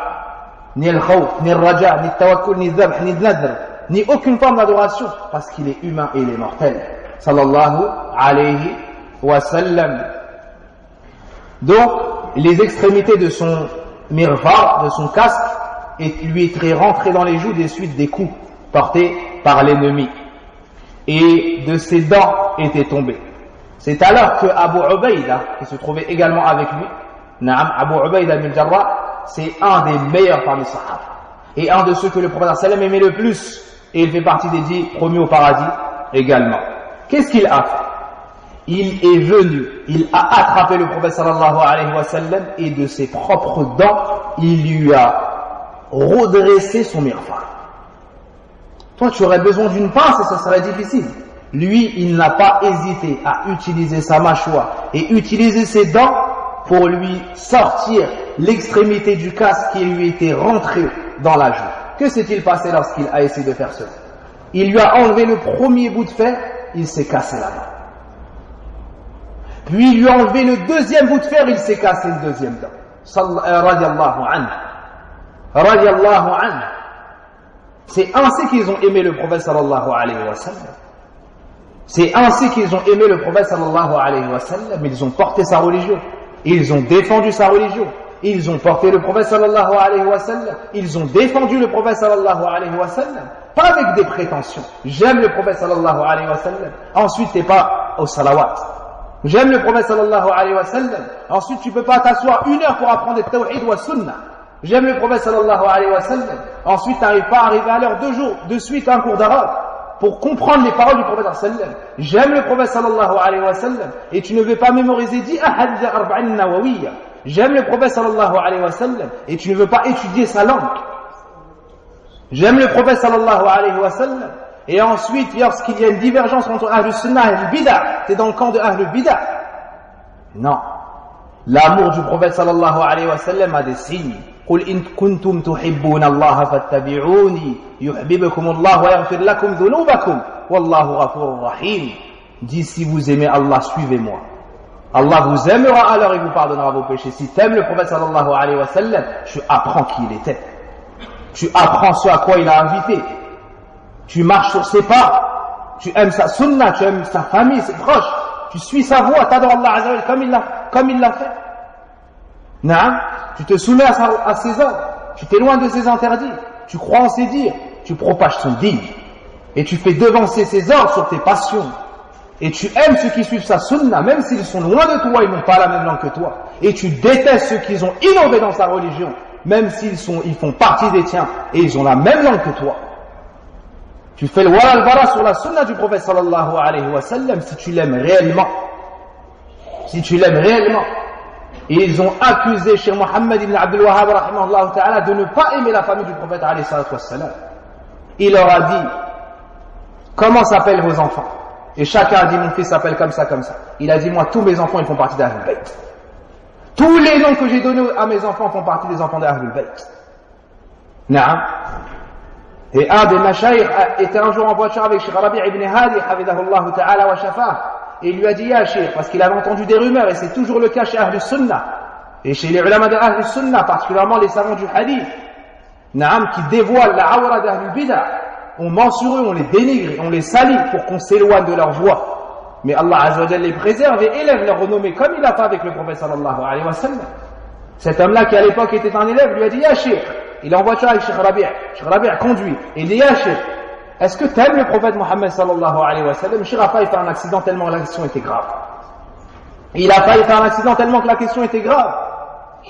ni le khawf, ni le raja, ni le tawakkul, ni le dhabh, ni le nadr, ni aucune forme d'adoration, parce qu'il est humain et il est mortel. Sallallahu alayhi wa sallam. Donc, les extrémités de son mirvar, de son casque, lui étaient rentrées dans les joues des suites des coups portés par l'ennemi. Et de ses dents étaient tombées. C'est alors que Abu Ubaïda, qui se trouvait également avec lui, Abu Ubaïda bin Jarrah, c'est un des meilleurs parmi les Sahaba. Et un de ceux que le prophète sallam aimait le plus. Et il fait partie des 10 promis au paradis également. Qu'est-ce qu'il a fait? Il est venu, il a attrapé le prophète sallallahu alayhi wa sallam et de ses propres dents, il lui a redressé son mirfar. Toi, tu aurais besoin d'une pince et ça serait difficile. Lui, il n'a pas hésité à utiliser sa mâchoire et utiliser ses dents pour lui sortir l'extrémité du casque qui lui était rentrée dans la joue. Que s'est-il passé lorsqu'il a essayé de faire cela? Il lui a enlevé le premier bout de fer, il s'est cassé la main. Puis il lui a enlevé le deuxième bout de fer, il s'est cassé le deuxième dent. Radiallahu anhu. Radiallahu anhu. C'est ainsi qu'ils ont aimé le prophète sallallahu alayhi wa sallam. C'est ainsi qu'ils ont aimé le prophète sallallahu alayhi wa sallam. Ils ont porté sa religion. Ils ont défendu sa religion. Ils ont porté le prophète sallallahu alayhi wa sallam. Ils ont défendu le prophète sallallahu alayhi wa sallam. Pas avec des prétentions. J'aime le prophète sallallahu alayhi wa sallam. Ensuite, t'es pas au salawat. J'aime le prophète sallallahu alayhi wa sallam. Ensuite, tu peux pas t'asseoir 1 heure pour apprendre le tawhid wa sunnah. J'aime le prophète sallallahu alayhi wa sallam. Ensuite, t'arrives pas à arriver à l'heure 2 jours de suite à un cours d'arabe pour comprendre les paroles du prophète sallallahu alayhi wa sallam. J'aime le prophète sallallahu alayhi wa sallam. Et tu ne veux pas mémoriser 10 ahadith arba'in nawawiyya. J'aime le prophète sallallahu alayhi wa sallam. Et tu ne veux pas étudier sa langue. J'aime le prophète sallallahu alayhi wa sallam. Et ensuite, lorsqu'il y a une divergence entre Ahlul Sunnah et Ahlul Bid'ah, t'es dans le camp de Ahlul Bid'ah. Non. L'amour du prophète sallallahu alayhi wa sallam a des signes. قل إن كنتم تحبون الله فاتبعوني يحببكم الله ويغفر لكم ذنوبكم والله غفور رحيم. Dis si vous aimez Allah, suivez-moi. Allah vous aimera alors il vous pardonnera vos péchés. Si tu aimes le prophète sallallahu alayhi wa sallam, tu apprends qui il était. Tu apprends ce à quoi il a invité. Tu marches sur ses pas. Tu aimes sa sunnah, tu aimes sa famille, ses proches. Tu suis sa voie, t'adores Allah azza wa jalla comme il l'a fait. Naam, tu te soumets à ses ordres, tu t'éloignes de ses interdits, tu crois en ses dires, tu propages son digne et tu fais devancer ses ordres sur tes passions. Et tu aimes ceux qui suivent sa sunna, même s'ils sont loin de toi, ils n'ont pas la même langue que toi. Et tu détestes ceux qui ont innové dans sa religion, même ils font partie des tiens, et ils ont la même langue que toi. Tu fais le wala al-bara sur la sunna du prophète sallallahu alayhi wa sallam si tu l'aimes réellement. Si tu l'aimes réellement. Et ils ont accusé Cheikh Mohammed ibn Abdul Wahhab rahimahullah ta'ala de ne pas aimer la famille du prophète alayhi salatu wa sallam. Il leur a dit, comment s'appellent vos enfants? Et chacun a dit, mon fils s'appelle comme ça, comme ça. Il a dit, moi, tous mes enfants, ils font partie d'Ahlul Bayt. Tous les noms que j'ai donnés à mes enfants font partie des enfants d'Ahlul Bayt. Naam. Et un des mashayikh était un jour en voiture avec Cheikh Rabi' ibn Hadi, hafidahullah ta'ala wa shafah. Et il lui a dit, ya Cheikh, parce qu'il avait entendu des rumeurs, et c'est toujours le cas chez Ahlus Sunnah. Et chez les ulama de Ahlus Sunnah, particulièrement les savants du hadith. Naam, qui dévoilent la awra d'Ahlul Bid'ah. On ment sur eux, on les dénigre, on les salit pour qu'on s'éloigne de leur voie. Mais Allah Azza wa Jalla les préserve et élève leur renommée comme il a fait avec le prophète sallallahu alayhi wa sallam. Cet homme-là qui à l'époque était un élève lui a dit, ya Cheikh, il est en voiture avec Cheikh Rabi'. Cheikh Rabi' conduit. Et il dit, ya Cheikh, est-ce que tu aimes le prophète Mohammed sallallahu alayhi wa sallam? Cheikh a failli faire un accident tellement la question était grave. Il a failli faire un accident tellement que la question était grave.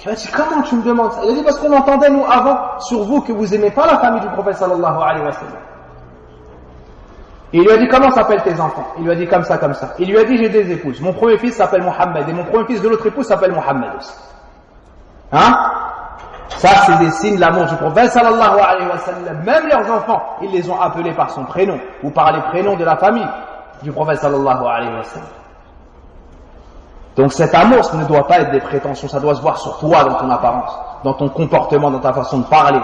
Il a dit, comment tu me demandes ça? Il a dit, parce qu'on entendait nous avant sur vous que vous aimez pas la famille du prophète sallallahu alayhi wa sallam. Il lui a dit, comment s'appellent tes enfants? Il lui a dit, comme ça, comme ça. Il lui a dit, j'ai des épouses. Mon premier fils s'appelle Mohammed et mon premier fils de l'autre épouse s'appelle Mohammed aussi. Hein? Ça, c'est des signes de l'amour du prophète sallallahu alayhi wa sallam. Même leurs enfants, ils les ont appelés par son prénom ou par les prénoms de la famille du prophète sallallahu alayhi wa sallam. Donc cet amour, ça ne doit pas être des prétentions, ça doit se voir sur toi, dans ton apparence, dans ton comportement, dans ta façon de parler,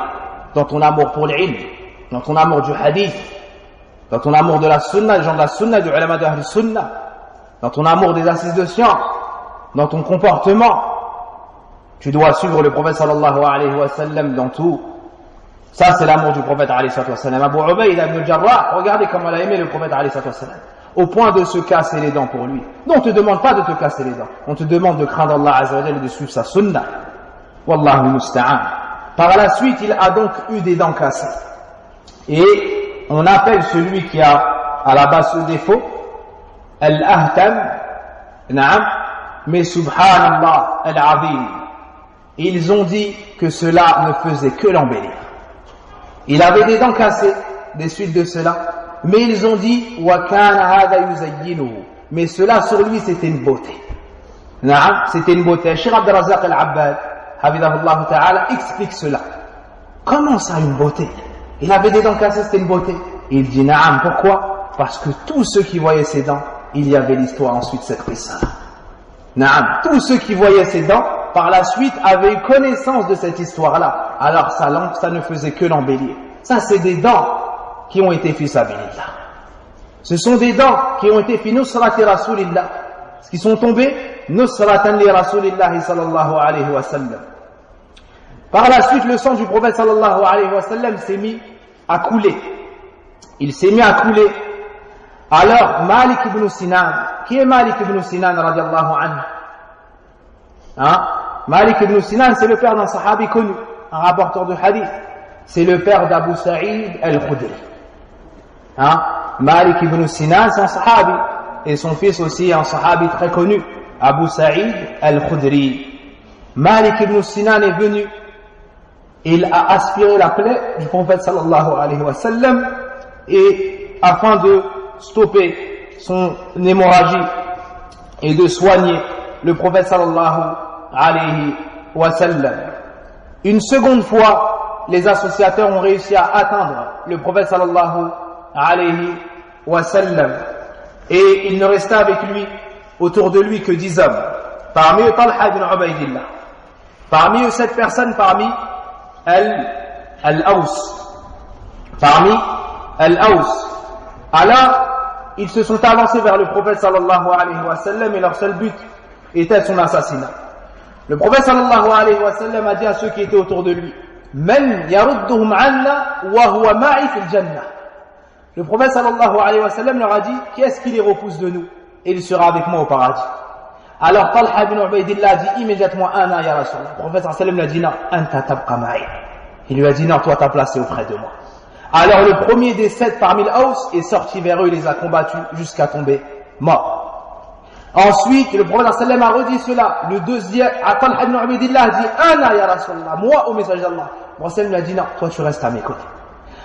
dans ton amour pour l'ilm, dans ton amour du hadith, dans ton amour de la sunna, des gens de la sunna, du ulama de la sunna, dans ton amour des assises de science, dans ton comportement. Tu dois suivre le prophète sallallahu alayhi wa sallam dans tout. Ça, c'est l'amour du prophète alayhi wa sallam. Abu Ubaïda ibn al-Jarrah, regardez comment il a aimé le prophète alayhi wa sallam. Au point de se casser les dents pour lui. Non, on ne te demande pas de te casser les dents. On te demande de craindre Allah Azza wa Jalla et de suivre sa sunna. Wallahu musta'an. Par la suite, il a donc eu des dents cassées. Et on appelle celui qui a à la base ce défaut Al-Ahtam, Naam, mais Subhanallah, Al-Azim. Ils ont dit que cela ne faisait que l'embellir. Il avait des dents cassées des suites de cela, mais ils ont dit wa kana hada yuzayyinuhu. Mais cela sur lui c'était une beauté. Naam, c'était une beauté. Cheikh Abd al-Razzaq al-Abbad, hafidahullah ta'ala, explique cela. Comment ça une beauté? Il avait des dents cassées, c'était une beauté. Il dit naam, pourquoi? Parce que tous ceux qui voyaient ses dents, il y avait l'histoire ensuite cette qissa. Naam, tous ceux qui voyaient ses dents, par la suite, avaient eu connaissance de cette histoire-là. Alors sa langue, ça ne faisait que l'embellir. Ça, c'est des dents qui ont été fi sabilillah. Ce sont des dents qui ont été fi nusrati rasulillah. Ce qui sont tombés, nusratan li rasulillah sallallahu alayhi wa sallam. Par la suite, le sang du prophète sallallahu alayhi wa sallam s'est mis à couler. Il s'est mis à couler. Alors, Malik ibn Sinan, qui est Malik ibn Sinan radiallahu anhu? Hein? Malik ibn Sinan, c'est le père d'un sahabi connu, un rapporteur de hadith. C'est le père d'Abu Sa'id al-Khudri. Hein? Malik ibn Sinan, c'est un sahabi. Et son fils aussi, un sahabi très connu, Abu Sa'id al-Khudri. Malik ibn Sinan est venu. Il a aspiré la plaie du prophète sallallahu alayhi wa sallam et afin de stopper son hémorragie et de soigner le prophète sallallahu alayhi wa sallam. Une seconde fois, les associateurs ont réussi à atteindre le prophète sallallahu alayhi wa sallam et il ne restait avec lui, autour de lui, que 10 hommes. Parmi eux, Talha ibn Ubaydillah. Parmi eux, 7 personnes parmi Al-Aws. Parmi Al-Aws. Alors, ils se sont avancés vers le prophète sallallahu alayhi wa sallam et leur seul but était son assassinat. Le prophète sallallahu alayhi wa sallam a dit à ceux qui étaient autour de lui, Man yarudduhum anna wa huwa ma'i fil jannah. Le prophète sallallahu alayhi wa sallam leur a dit, qui est-ce qui les repousse de nous? Et il sera avec moi au paradis. Alors Talha ibn Ubaydillah dit immédiatement Ana ya Rasulullah. Le prophète sallallahu alayhi wa sallam lui a dit non, anta tabqa ma'i. Il lui a dit non, toi t'as placé auprès de moi. Alors le premier des 7 parmi l'Aws est sorti vers eux, il les a combattus jusqu'à tomber mort. Ensuite, le prophète sallam a redit cela. Le deuxième, Talha ibn Ubaydillah dit Ana ya Rasulallah, moi au message d'Allah. Le prophète lui a dit non, toi tu restes à mes côtés.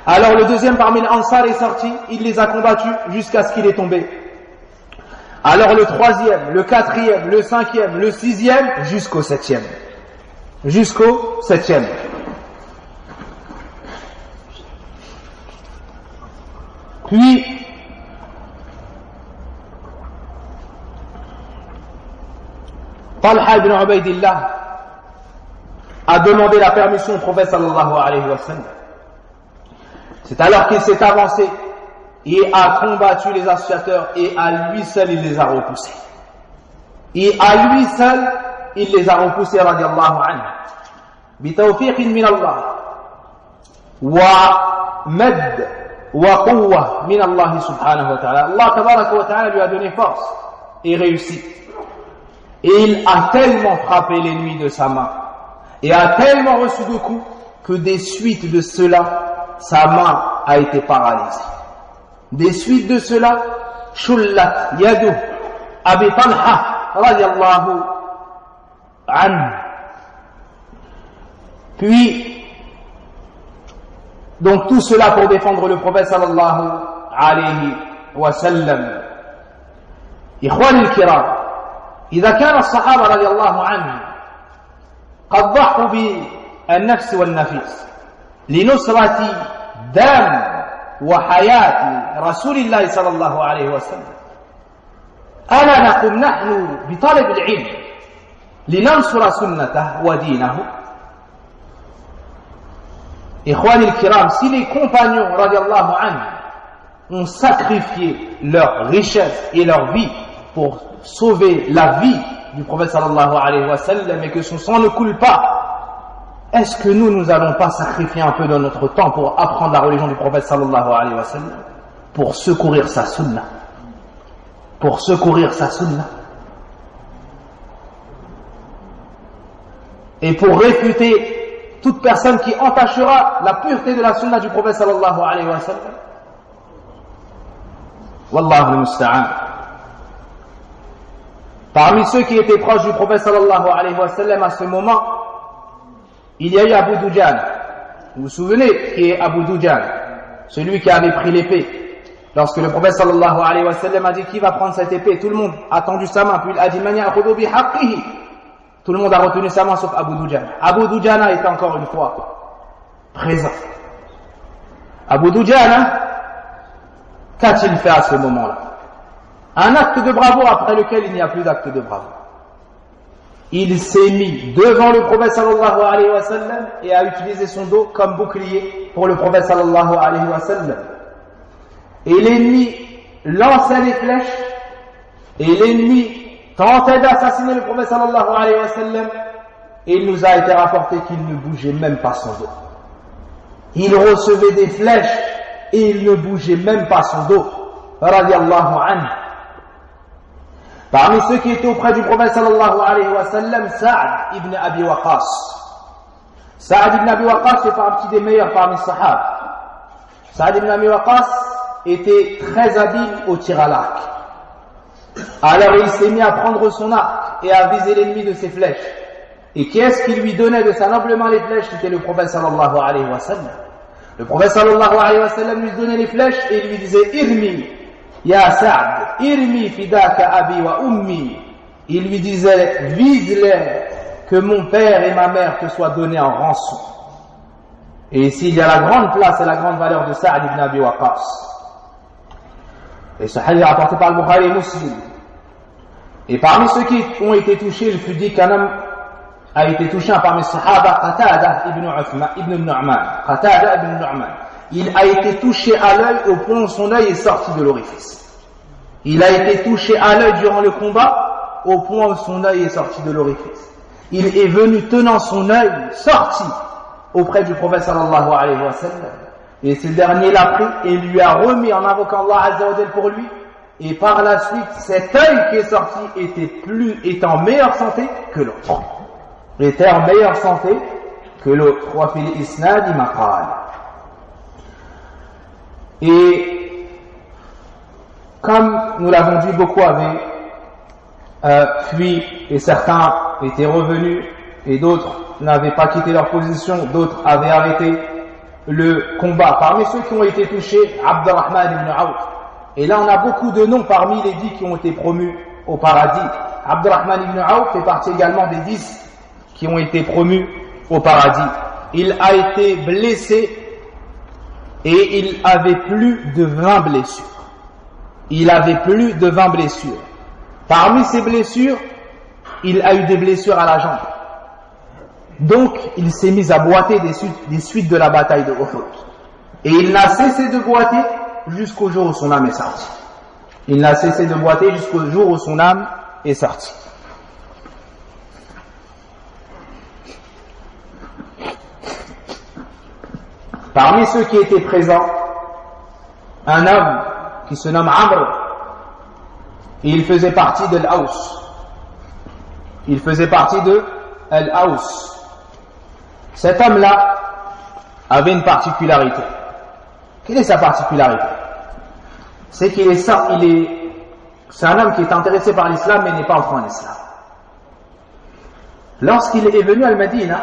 Alors le deuxième parmi les Ansar est sorti, il les a combattus jusqu'à ce qu'il est tombé. Alors le troisième, le quatrième, le cinquième, le sixième, jusqu'au septième. Jusqu'au septième. Puis, Talha ibn Ubaydillah a demandé la permission au prophète sallallahu alayhi wa sallam. C'est alors qu'il s'est avancé et a combattu les associateurs et à lui seul il les a repoussés. Et à lui seul il les a repoussés radiallahu anhu. Bitawfiqin min Allah wa mad wa quwwa min Allah subhanahu wa ta'ala. Allah tabaraka wa ta'ala lui a donné force et réussite. Et il a tellement frappé l'ennemi de sa main et a tellement reçu de coups que des suites de cela, sa main a été paralysée. Des suites de cela, shullat yadu Abi Talha radiallahu anhu. Puis, donc tout cela pour défendre le prophète sallallahu alayhi wa sallam. Ikhwani al-kiram, إذا كان الصحابة رضي الله عنهم قد ضحوا بالنفس والنفيس لنصرة دم وحياة رسول الله صلى الله عليه وسلم، ألا نقوم نحن بطلب العلم لننصر سنته ودينه؟ إخواني الكرام, si les compagnons رضي الله عنهم ont sacrifié leur richesse et leur vie pour sauver la vie du prophète sallallahu alayhi wa sallam et que son sang ne coule pas, est-ce que nous allons pas sacrifier un peu de notre temps pour apprendre la religion du prophète sallallahu alayhi wa sallam, pour secourir sa sunna, pour secourir sa sunna et pour réfuter toute personne qui entachera la pureté de la sunna du prophète sallallahu alayhi wa sallam? Wallahu al-musta'an. Parmi ceux qui étaient proches du prophète sallallahu alayhi wa sallam à ce moment, il y a eu Abu Dujan. Vous vous souvenez qui est Abu Dujan? Celui qui avait pris l'épée. Lorsque le prophète sallallahu alayhi wa sallam a dit qui va prendre cette épée, tout le monde a tendu sa main, puis il a dit man ya'khudhu bi haqqihi. Tout le monde a retenu sa main sauf Abu Dujan. Abu Dujana est encore une fois présent. Abu Dujana, qu'a-t-il fait à ce moment-là? Un acte de bravoure après lequel il n'y a plus d'acte de bravoure. Il s'est mis devant le prophète sallallahu alayhi wa sallam et a utilisé son dos comme bouclier pour le prophète sallallahu alayhi wa sallam. Et l'ennemi lançait les flèches et l'ennemi tentait d'assassiner le prophète sallallahu alayhi wa sallam, et il nous a été rapporté qu'il ne bougeait même pas son dos. Il recevait des flèches et il ne bougeait même pas son dos. Radiallahu anhu. Parmi ceux qui étaient auprès du prophète sallallahu alayhi wa sallam, Sa'd ibn Abi Waqqas. Sa'd ibn Abi Waqqas fait partie des meilleurs parmi les sahaba. Sa'd ibn Abi Waqqas était très habile au tir à l'arc. Alors il s'est mis à prendre son arc et à viser l'ennemi de ses flèches. Et qui est-ce qui lui donnait de sa noble main les flèches? C'était le prophète sallallahu alayhi wa sallam. Le prophète sallallahu alayhi wa sallam lui donnait les flèches et il lui disait Irmi ya Sa'd, irmi fidaka abi wa ummi. Il lui disait vise-les, que mon père et ma mère te soient donnés en rançon. Et ici il y a la grande place et la grande valeur de Sa'd ibn Abi Waqqas. Et ce hadith est rapporté par le Bukhari et Muslim. Et parmi ceux qui ont été touchés, il fut dit qu'un homme a été touché parmi les sahaba, Qatada ibn Nu'man. Qatada ibn Nu'man. Il a été touché à l'œil au point où son œil est sorti de l'orifice. Il a été touché à l'œil durant le combat au point où son œil est sorti de l'orifice. Il est venu tenant son œil sorti auprès du prophète sallallahu alayhi wa sallam. Et ce dernier l'a pris et lui a remis en invoquant Allah Azza wa Jal pour lui. Et par la suite, cet œil qui est sorti était en meilleure santé que l'autre. Il était en meilleure santé que l'autre. Wa fil isnad maqal. Et comme nous l'avons dit, beaucoup avaient fui et certains étaient revenus et d'autres n'avaient pas quitté leur position, d'autres avaient arrêté le combat. Parmi ceux qui ont été touchés, Abdurrahman ibn Awf. Et là on a beaucoup de noms parmi les 10 qui ont été promus au paradis. Abdurrahman ibn Awf fait partie également des 10 qui ont été promus au paradis. Il a été blessé et il avait plus de 20 blessures. Il avait plus de 20 blessures. Parmi ces blessures, il a eu des blessures à la jambe. Donc, il s'est mis à boiter des suites de la bataille de Uhud. Et il n'a cessé de boiter jusqu'au jour où son âme est sortie. Il n'a cessé de boiter jusqu'au jour où son âme est sortie. Parmi ceux qui étaient présents, un homme qui se nomme Amr, et il faisait partie de l'Aus. Il faisait partie de l'Aus. Cet homme-là avait une particularité. Quelle est sa particularité? C'est qu'il c'est un homme qui est intéressé par l'islam mais n'est pas entré en islam. Lorsqu'il est venu à Al-Madina,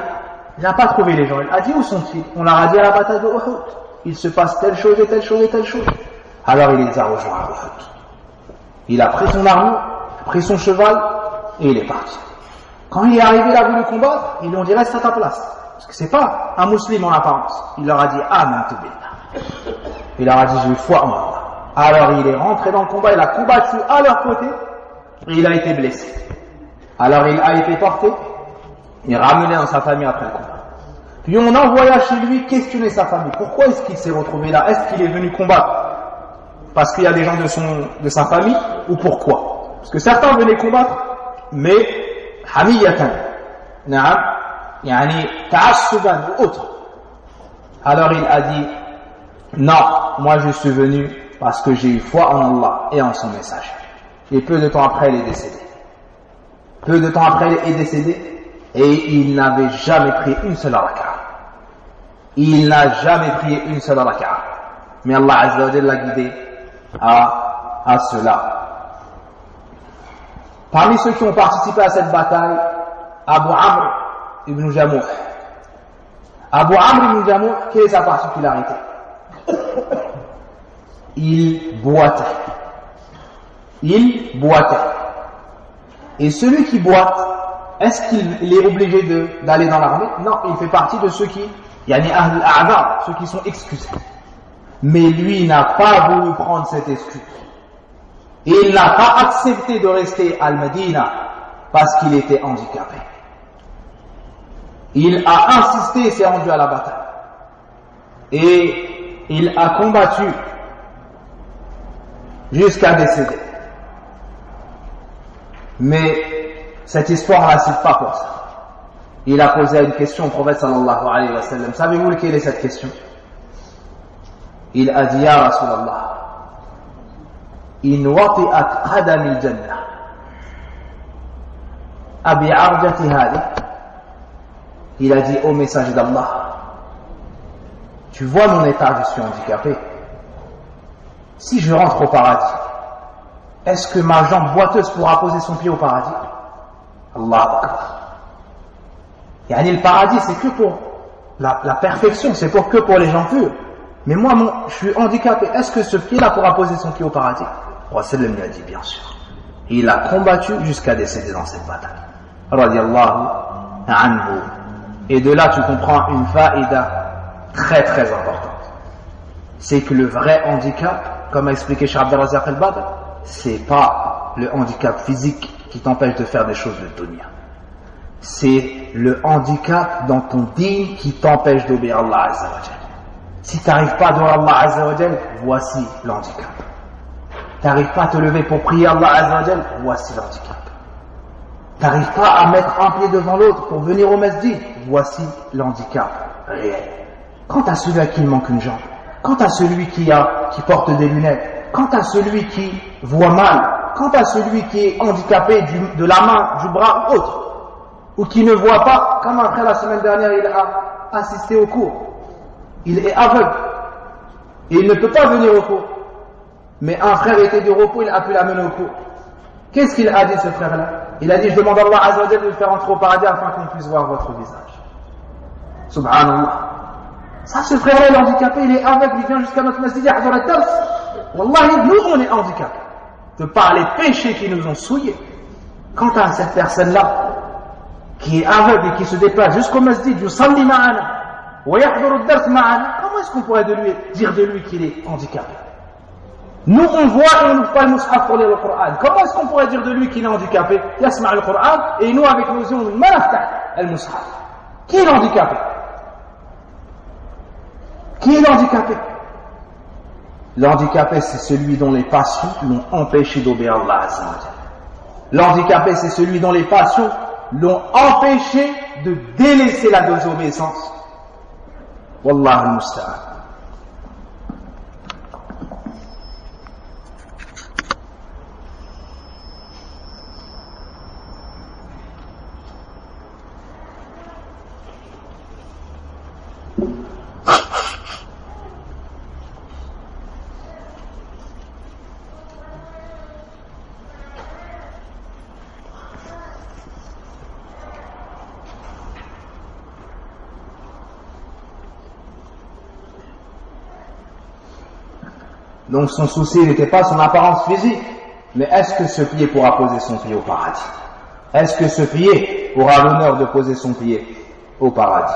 il n'a pas trouvé les gens. Il a dit où sont-ils? On leur a dit à la bataille de Uhud. Il se passe telle chose et telle chose et telle chose. Alors il les a rejoints à Uhud. Il a pris son armure, pris son cheval et il est parti. Quand il est arrivé, il a voulu combattre, ils lui ont dit reste à ta place. Parce que c'est pas un musulman en apparence. Il leur a dit amantu billah. Il leur a dit j'ai eu foi en Allah. Alors il est rentré dans le combat, il a combattu à leur côté et il a été blessé. Alors il a été porté et ramené dans sa famille après le combat. Puis on envoya chez lui questionner sa famille. Pourquoi est-ce qu'il s'est retrouvé là? Est-ce qu'il est venu combattre parce qu'il y a des gens de sa famille ou pourquoi? Parce que certains venaient combattre mais hamiyatan, na'am, yani ta'assuban ou autre. Alors il a dit non, moi je suis venu parce que j'ai eu foi en Allah et en son message. Et peu de temps après il est décédé. Peu de temps après il est décédé et il n'avait jamais prié une seule raka'a. Il n'a jamais prié une seule raka'a. Mais Allah Azza wa Jalla l'a guidé à cela. Parmi ceux qui ont participé à cette bataille, Abu Amr ibn Jamuh. Abu Amr ibn Jamuh, quelle est sa particularité? Il boitait. Il boitait. Et celui qui boite, est-ce qu'il est obligé d'aller dans l'armée? Non, il fait partie de ceux qui, yani ahl al-a'zar, ceux qui sont excusés. Mais lui n'a pas voulu prendre cette excuse. Et il n'a pas accepté de rester à Al-Madina parce qu'il était handicapé. Il a insisté et s'est rendu à la bataille. Et il a combattu jusqu'à décéder. Mais cette histoire ne la cite pas pour ça. Il a posé une question au prophète sallallahu alayhi wa sallam. Savez-vous quelle est cette question? Il a dit ya Rasulallah, in wati'at qadami al-jannah abi arjati hadi. Il a dit au messager d'Allah, tu vois mon état, je suis handicapé. Si je rentre au paradis, est-ce que ma jambe boiteuse pourra poser son pied au paradis? Allah Akbar. Yani le paradis c'est que pour la perfection, c'est que pour les gens purs. Mais moi, je suis handicapé. Est-ce que ce pied-là pourra poser son pied au paradis? Le prophète lui a dit bien sûr. Et il a combattu jusqu'à décéder dans cette bataille. Radiallahu anhu. Et de là, tu comprends une faïda très très importante. C'est que le vrai handicap, comme a expliqué Cheikh Abdelrazak al-Badr, c'est pas le handicap physique qui t'empêche de faire des choses de dunya. C'est le handicap dans ton dîn qui t'empêche d'obéir à Allah Azza wa Jalla. Si tu n'arrives pas à adorer Allah Azza wa Jalla, voici l'handicap. Tu n'arrives pas à te lever pour prier Allah Azza wa Jalla, voici l'handicap. Tu n'arrives pas à mettre un pied devant l'autre pour venir au masjid, voici l'handicap réel. Quant à celui à qui il manque une jambe, quant à celui qui porte des lunettes, quant à celui qui voit mal, quant à celui qui est handicapé de la main, du bras ou autre, ou qui ne voit pas, comme après la semaine dernière il a assisté au cours, il est aveugle et il ne peut pas venir au cours. mais un frère était de repos, il a pu l'amener au cours. Qu'est-ce qu'il a dit, ce frère-là? Il a dit, je demande à Allah Azza wa Jalla de le faire entrer au paradis afin qu'on puisse voir votre visage. Subhanallah. Ça, ce frère-là, il est handicapé, il est aveugle, il vient jusqu'à notre masjid, il a dars. Wallahi, nous, on est handicapés. De par les péchés qui nous ont souillés. Quant à cette personne-là, qui est aveugle et qui se déplace jusqu'au masjid, yusalli ma'ana, wa yahduru ad-dars ma'ana, comment est-ce qu'on pourrait dire de lui qu'il est handicapé? Nous, on voit et on n'ouvre pas le mushaf pour lire le Coran. Comment est-ce qu'on pourrait dire de lui qu'il est handicapé? Yasma' le Coran, et nous, avec nos yeux, on n'aftah le mushaf. Qui est l'handicapé? Qui est l'handicapé? L'handicapé, c'est celui dont les passions l'ont empêché d'obéir à Allah Azza wa Jalla. L'handicapé, c'est celui dont les passions l'ont empêché de délaisser la désobéissance. Wallahu al-musta'an. Donc son souci n'était pas son apparence physique, mais est-ce que ce pied pourra poser son pied au paradis? Est-ce que ce pied aura l'honneur de poser son pied au paradis?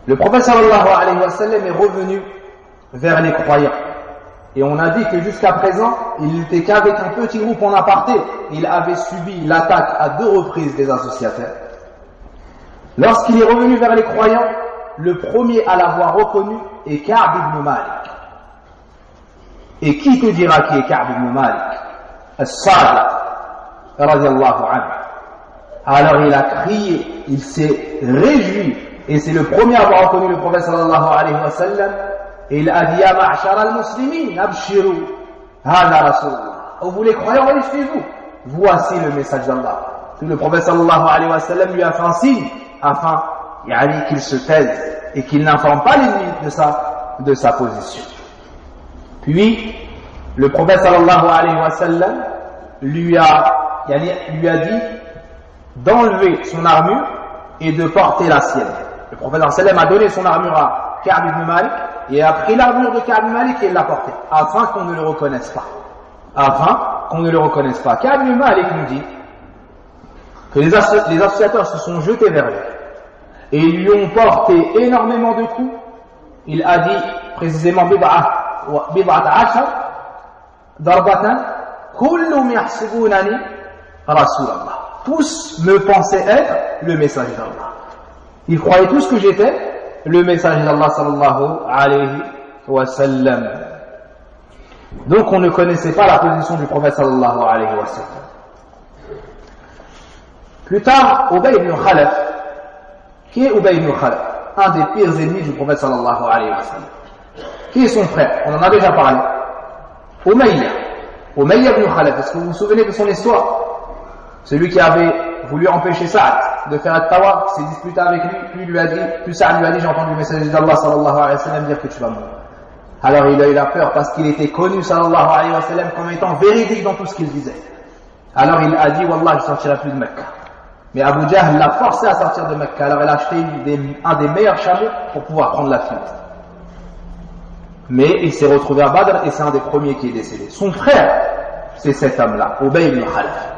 Le prophète sallallahu alayhi wa sallam est revenu vers les croyants. Et on a dit que jusqu'à présent, il n'était qu'avec un petit groupe en aparté. Il avait subi l'attaque à 2 reprises des associateurs. Lorsqu'il est revenu vers les croyants, le premier à l'avoir reconnu est Ka'b ibn Malik. Et qui te dira qui est Ka'b ibn Malik? As-Sadiq, radiyallahu anhu. Alors il a crié, il s'est réjoui, et c'est le premier à avoir reconnu le prophète sallallahu alayhi wa sallam, et il a dit, Ya ma'ashara al-muslimin, abshiru, hada rasulullah. Oh, vous les croyants, réjouissez-vous. Voici le message d'Allah. Le prophète sallallahu alayhi wa sallam lui a fait un signe, afin qu'il se taise et qu'il n'informe pas l'ennemi de sa position. Puis le prophète sallallahu alayhi wa sallam lui a dit d'enlever son armure et de porter la sienne. Le prophète sallallahu alayhi wa sallam a donné son armure à Ka'b ibn Malik et a pris l'armure de Ka'b ibn Malik et l'a portée afin qu'on ne le reconnaisse pas. Ka'b ibn Malik nous dit que les associateurs se sont jetés vers lui et ils lui ont porté énormément de coups. Il a dit précisément bid'at ashar darbatan kullum yahsibunani rasulallah. Tous me pensaient être le messager d'Allah. Ils croyaient tous que j'étais le messager d'Allah sallallahu alayhi wa sallam. Donc on ne connaissait pas la position du prophète sallallahu alayhi wa sallam. Plus tard, Ubay ibn Khalaf. Qui est Ubay ibn Khalaf? Un des pires ennemis du prophète sallallahu alayhi wa sallam. Qui est son frère? On en a déjà parlé. Umayya ibn Khalaf. Est-ce que vous vous souvenez de son histoire? Celui qui avait voulu empêcher Sa'd de faire un tawaf, s'est disputé avec lui, puis Sa'd lui a dit, j'ai entendu le messager d'Allah sallallahu alayhi wa sallam dire que tu vas mourir. Alors il a eu la peur parce qu'il était connu sallallahu alayhi wa sallam comme étant véridique dans tout ce qu'il disait. Alors il a dit, Wallah, je ne sortirai plus de Mecca. Mais Abu Jahl l'a forcé à sortir de Mecca. Alors il a acheté un des meilleurs chameaux pour pouvoir prendre la fuite. Mais il s'est retrouvé à Badr et c'est un des premiers qui est décédé. Son frère, c'est cet homme-là, Ubay ibn Khalaf.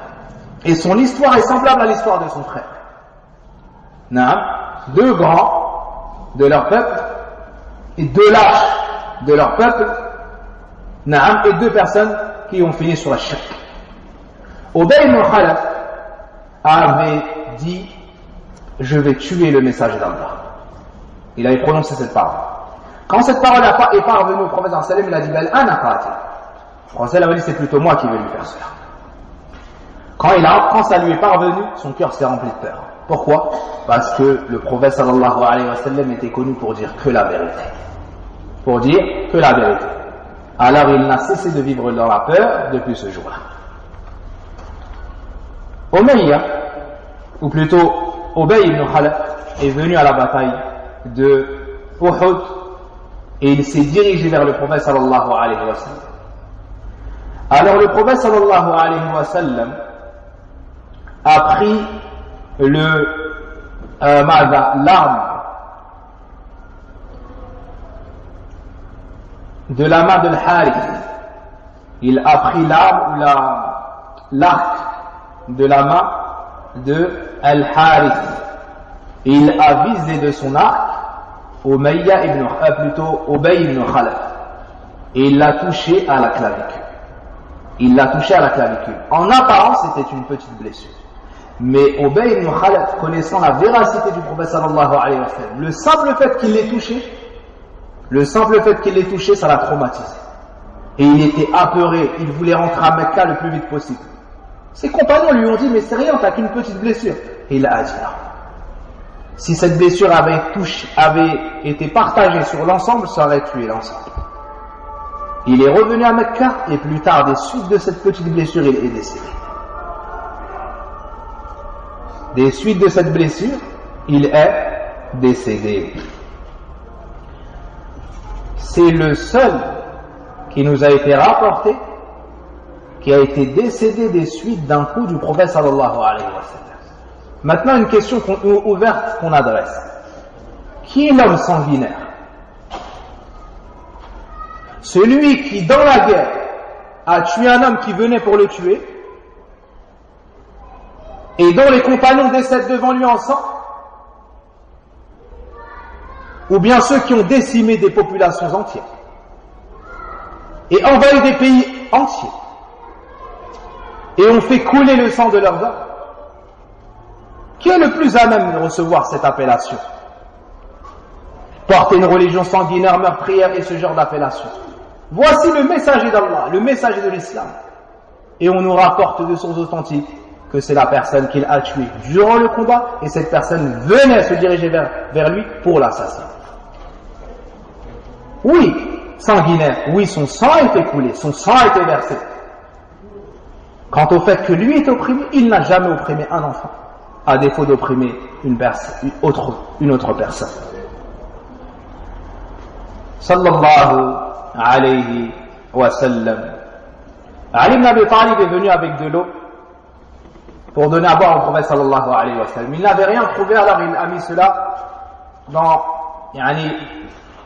Et son histoire est semblable à l'histoire de son frère. Deux grands de leur peuple et 2 lâches de leur peuple, et 2 personnes qui ont fini sur la shirk. Ubay ibn Khalaf avait dit, je vais tuer le messager d'Allah. Il avait prononcé cette parole. Quand cette parole est parvenue au prophète sallallahu alayhi wa sallam, il a dit, Bel ana qatil. Le prophète a dit, c'est plutôt moi qui vais lui faire cela. Quand ça lui est parvenu, son cœur s'est rempli de peur. Pourquoi? Parce que le prophète sallallahu alayhi wa sallam était connu pour dire que la vérité. Alors il n'a cessé de vivre dans la peur depuis ce jour-là. Umayya, ou plutôt Ubay ibn Khalaf, est venu à la bataille de Uhud et il s'est dirigé vers le prophète sallallahu alayhi wa sallam. Alors le prophète sallallahu alayhi wa sallam a pris l'arme de la main de l'Harith. Il a pris l'arme ou l'arc de la main de Al-Harith. Il a visé de son arc Ubay ibn Khalaf. Et il l'a touché à la clavicule. Il l'a touché à la clavicule. En apparence, c'était une petite blessure. Mais Ubay ibn Khalaf, connaissant la véracité du prophète sallallahu alayhi wa sallam, le simple fait qu'il l'ait touché, ça l'a traumatisé. Et il était apeuré, il voulait rentrer à Mecca le plus vite possible. Ses compagnons lui ont dit, mais c'est rien, t'as qu'une petite blessure. Et il a dit non. Si cette blessure avait été partagée sur l'ensemble, ça aurait tué l'ensemble. Il est revenu à Mecca et plus tard, des suites de cette petite blessure, il est décédé. Des suites de cette blessure, il est décédé. C'est le seul qui nous a été rapporté qui a été décédé des suites d'un coup du prophète sallallahu alayhi wa sallam. Maintenant, une question ouverte qu'on adresse. Qui est l'homme sanguinaire? Celui qui, dans la guerre, a tué un homme qui venait pour le tuer et dont les compagnons décèdent devant lui en sang, ou bien ceux qui ont décimé des populations entières et envahi des pays entiers et ont fait couler le sang de leurs hommes. Qui est le plus à même de recevoir cette appellation? Porter une religion sanguinaire, meurtrière et ce genre d'appellation. Voici le messager d'Allah, le messager de l'islam. Et on nous rapporte de sources authentiques que c'est la personne qu'il a tuée durant le combat et cette personne venait se diriger vers lui pour l'assassiner. Oui, sanguinaire, oui, son sang a été coulé, son sang a été versé. Quant au fait que lui est opprimé, il n'a jamais opprimé un enfant, à défaut d'opprimer une autre personne. Sallallahu alayhi wa sallam. Ali ibn Abi Talib est venu avec de l'eau pour donner à boire au prophète sallallahu alayhi wa sallam. Il n'avait rien trouvé, alors il a mis cela dans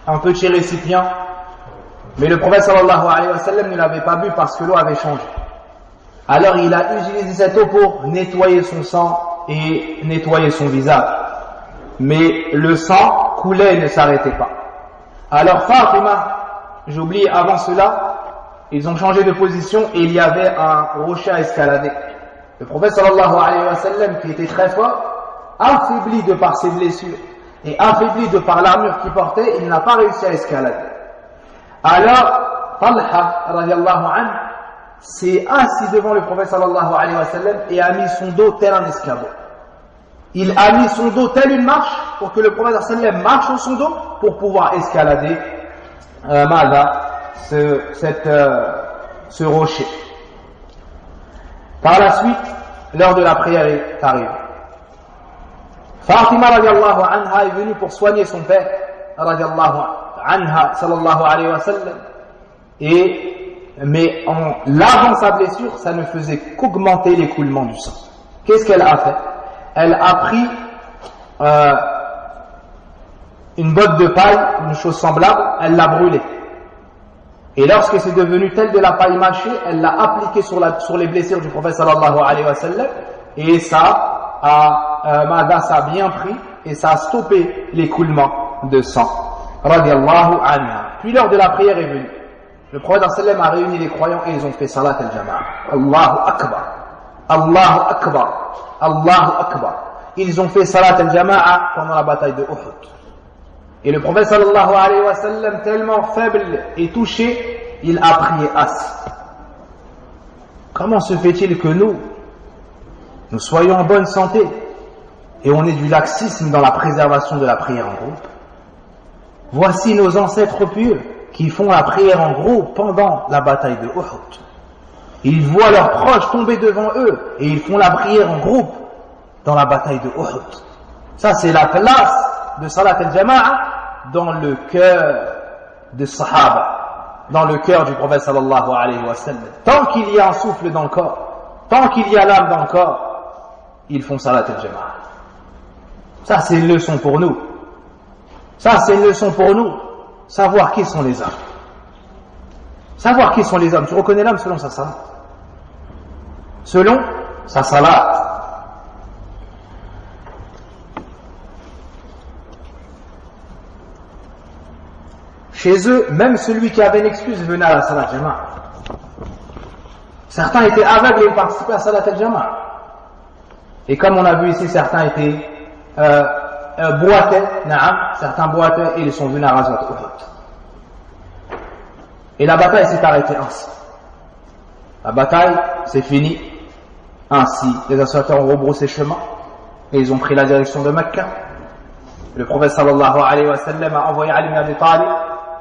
un petit récipient. Mais le prophète sallallahu alayhi wa sallam ne l'avait pas bu parce que l'eau avait changé. Alors il a utilisé cette eau pour nettoyer son sang et nettoyer son visage. Mais le sang coulait et ne s'arrêtait pas. Alors Fatima, j'ai oublié avant cela, ils ont changé de position et il y avait un rocher à escalader. Le prophète sallallahu alayhi wa sallam, qui était très fort, affaibli de par ses blessures et affaibli de par l'armure qu'il portait, il n'a pas réussi à escalader. Alors Talha radiallahu anhu s'est assis devant le prophète sallallahu alayhi wa sallam et a mis son dos tel un escabeau. Il a mis son dos tel une marche pour que le prophète sallallahu alayhi wa sallam marche sur son dos pour pouvoir escalader ce rocher. Par la suite, l'heure de la prière est arrivée. Fatima radiallahu anha est venue pour soigner son père radiallahu anha sallallahu alayhi wa sallam, mais en lavant sa blessure, ça ne faisait qu'augmenter l'écoulement du sang. Qu'est-ce qu'elle a fait? Elle a pris une botte de paille, une chose semblable, elle l'a brûlée. Et lorsque c'est devenu tel de la paille mâchée, elle l'a appliquée sur les blessures du prophète sallallahu alayhi wa sallam, et ça a bien pris et ça a stoppé l'écoulement de sang. Radiallahu anha. Puis l'heure de la prière est venue. Le prophète sallam a réuni les croyants et ils ont fait salat al-jama'a. Allahu akbar, Allahu akbar, Allahu akbar. Ils ont fait salat al-jama'a pendant la bataille de Uhud. Et le prophète sallallahu alayhi wa sallam, tellement faible et touché, il a prié assis. Comment se fait-il que nous soyons en bonne santé et on ait du laxisme dans la préservation de la prière en groupe? Voici nos ancêtres pieux qui font la prière en groupe pendant la bataille de Uhud. Ils voient leurs proches tomber devant eux et ils font la prière en groupe dans la bataille de Uhud. Ça, c'est la place de Salat al-Jama'a dans le cœur des Sahaba dans le cœur du prophète sallallahu alayhi wa sallam. Tant qu'il y a un souffle dans le corps, tant qu'il y a l'âme dans le corps, ils font salat al-jama'a. Ça c'est une leçon pour nous. Ça c'est une leçon pour nous. Savoir qui sont les hommes. Savoir qui sont les hommes. Tu reconnais l'homme selon sa salat. Selon sa salat. Chez eux, même celui qui avait une excuse venait à la salat jama'a. Certains étaient aveugles et ils participaient à la salat al-jama'a. Et comme on a vu ici, certains étaient boitaient, certains boitaient et ils sont venus à Ghazwat Uhud. Et la bataille s'est arrêtée ainsi. La bataille s'est finie ainsi. Les assaillants ont rebroussé chemin et ils ont pris la direction de Mecca. Le prophète sallallahu alayhi wa sallam a envoyé Ali ibn Abi Talib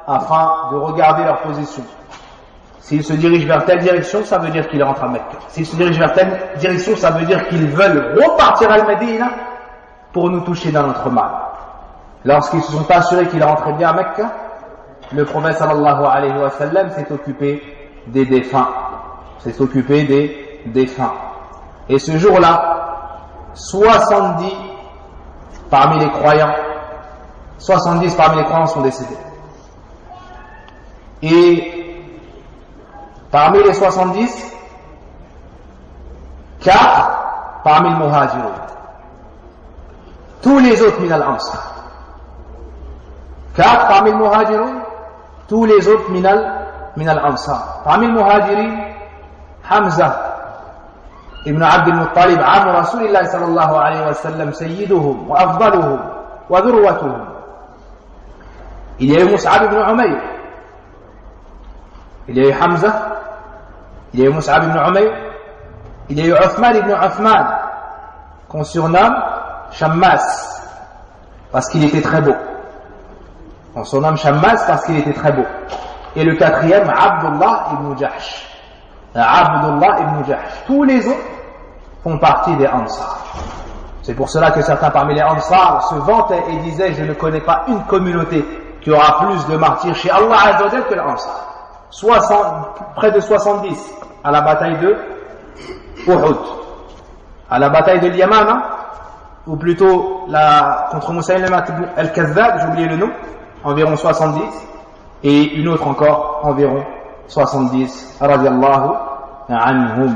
afin de regarder leur position. S'ils se dirigent vers telle direction, ça veut dire qu'ils rentrent à Mecca. S'ils se dirigent vers telle direction, ça veut dire qu'ils veulent repartir à Al-Madina pour nous toucher dans notre mal. Lorsqu'ils se sont assurés qu'ils rentraient bien à Mecca, le prophète sallallahu alayhi wa sallam s'est occupé des défunts. S'est occupé des défunts. Et ce jour-là, 70 parmi les croyants sont décédés. Et parmi les 70, 4 parmi les muhajirun. Tous les autres min al-ansar. 4 parmi les muhajirun, tous les autres min al-ansar. Parmi les muhajirin, Hamza ibn Abd al-Muttalib, am Rasulillah sallallahu alayhi wa sallam, sayyiduhum wa afdaluhum wa dhurwatuhum. Il y a eu Mus'ab ibn Umayr. Il y a eu Hamza, il y a eu Mus'ab ibn Umayr, il y a eu Uthman ibn Uthman, qu'on surnomme Shammas, parce qu'il était très beau. On surnomme Shammas parce qu'il était très beau. Et le quatrième, Abdullah ibn Jahsh. Abdullah ibn Jahsh. Tous les autres font partie des Ansar. C'est pour cela que certains parmi les Ansar se vantaient et disaient: je ne connais pas une communauté qui aura plus de martyrs chez Allah Azza wa Jalla que les Ansar. Près de 70 à la bataille de Uhud, à la bataille de Yamama, ou plutôt contre Musaylama al-Kazzab, j'ai oublié le nom, environ 70, et une autre encore environ 70, radiyallahu anhum.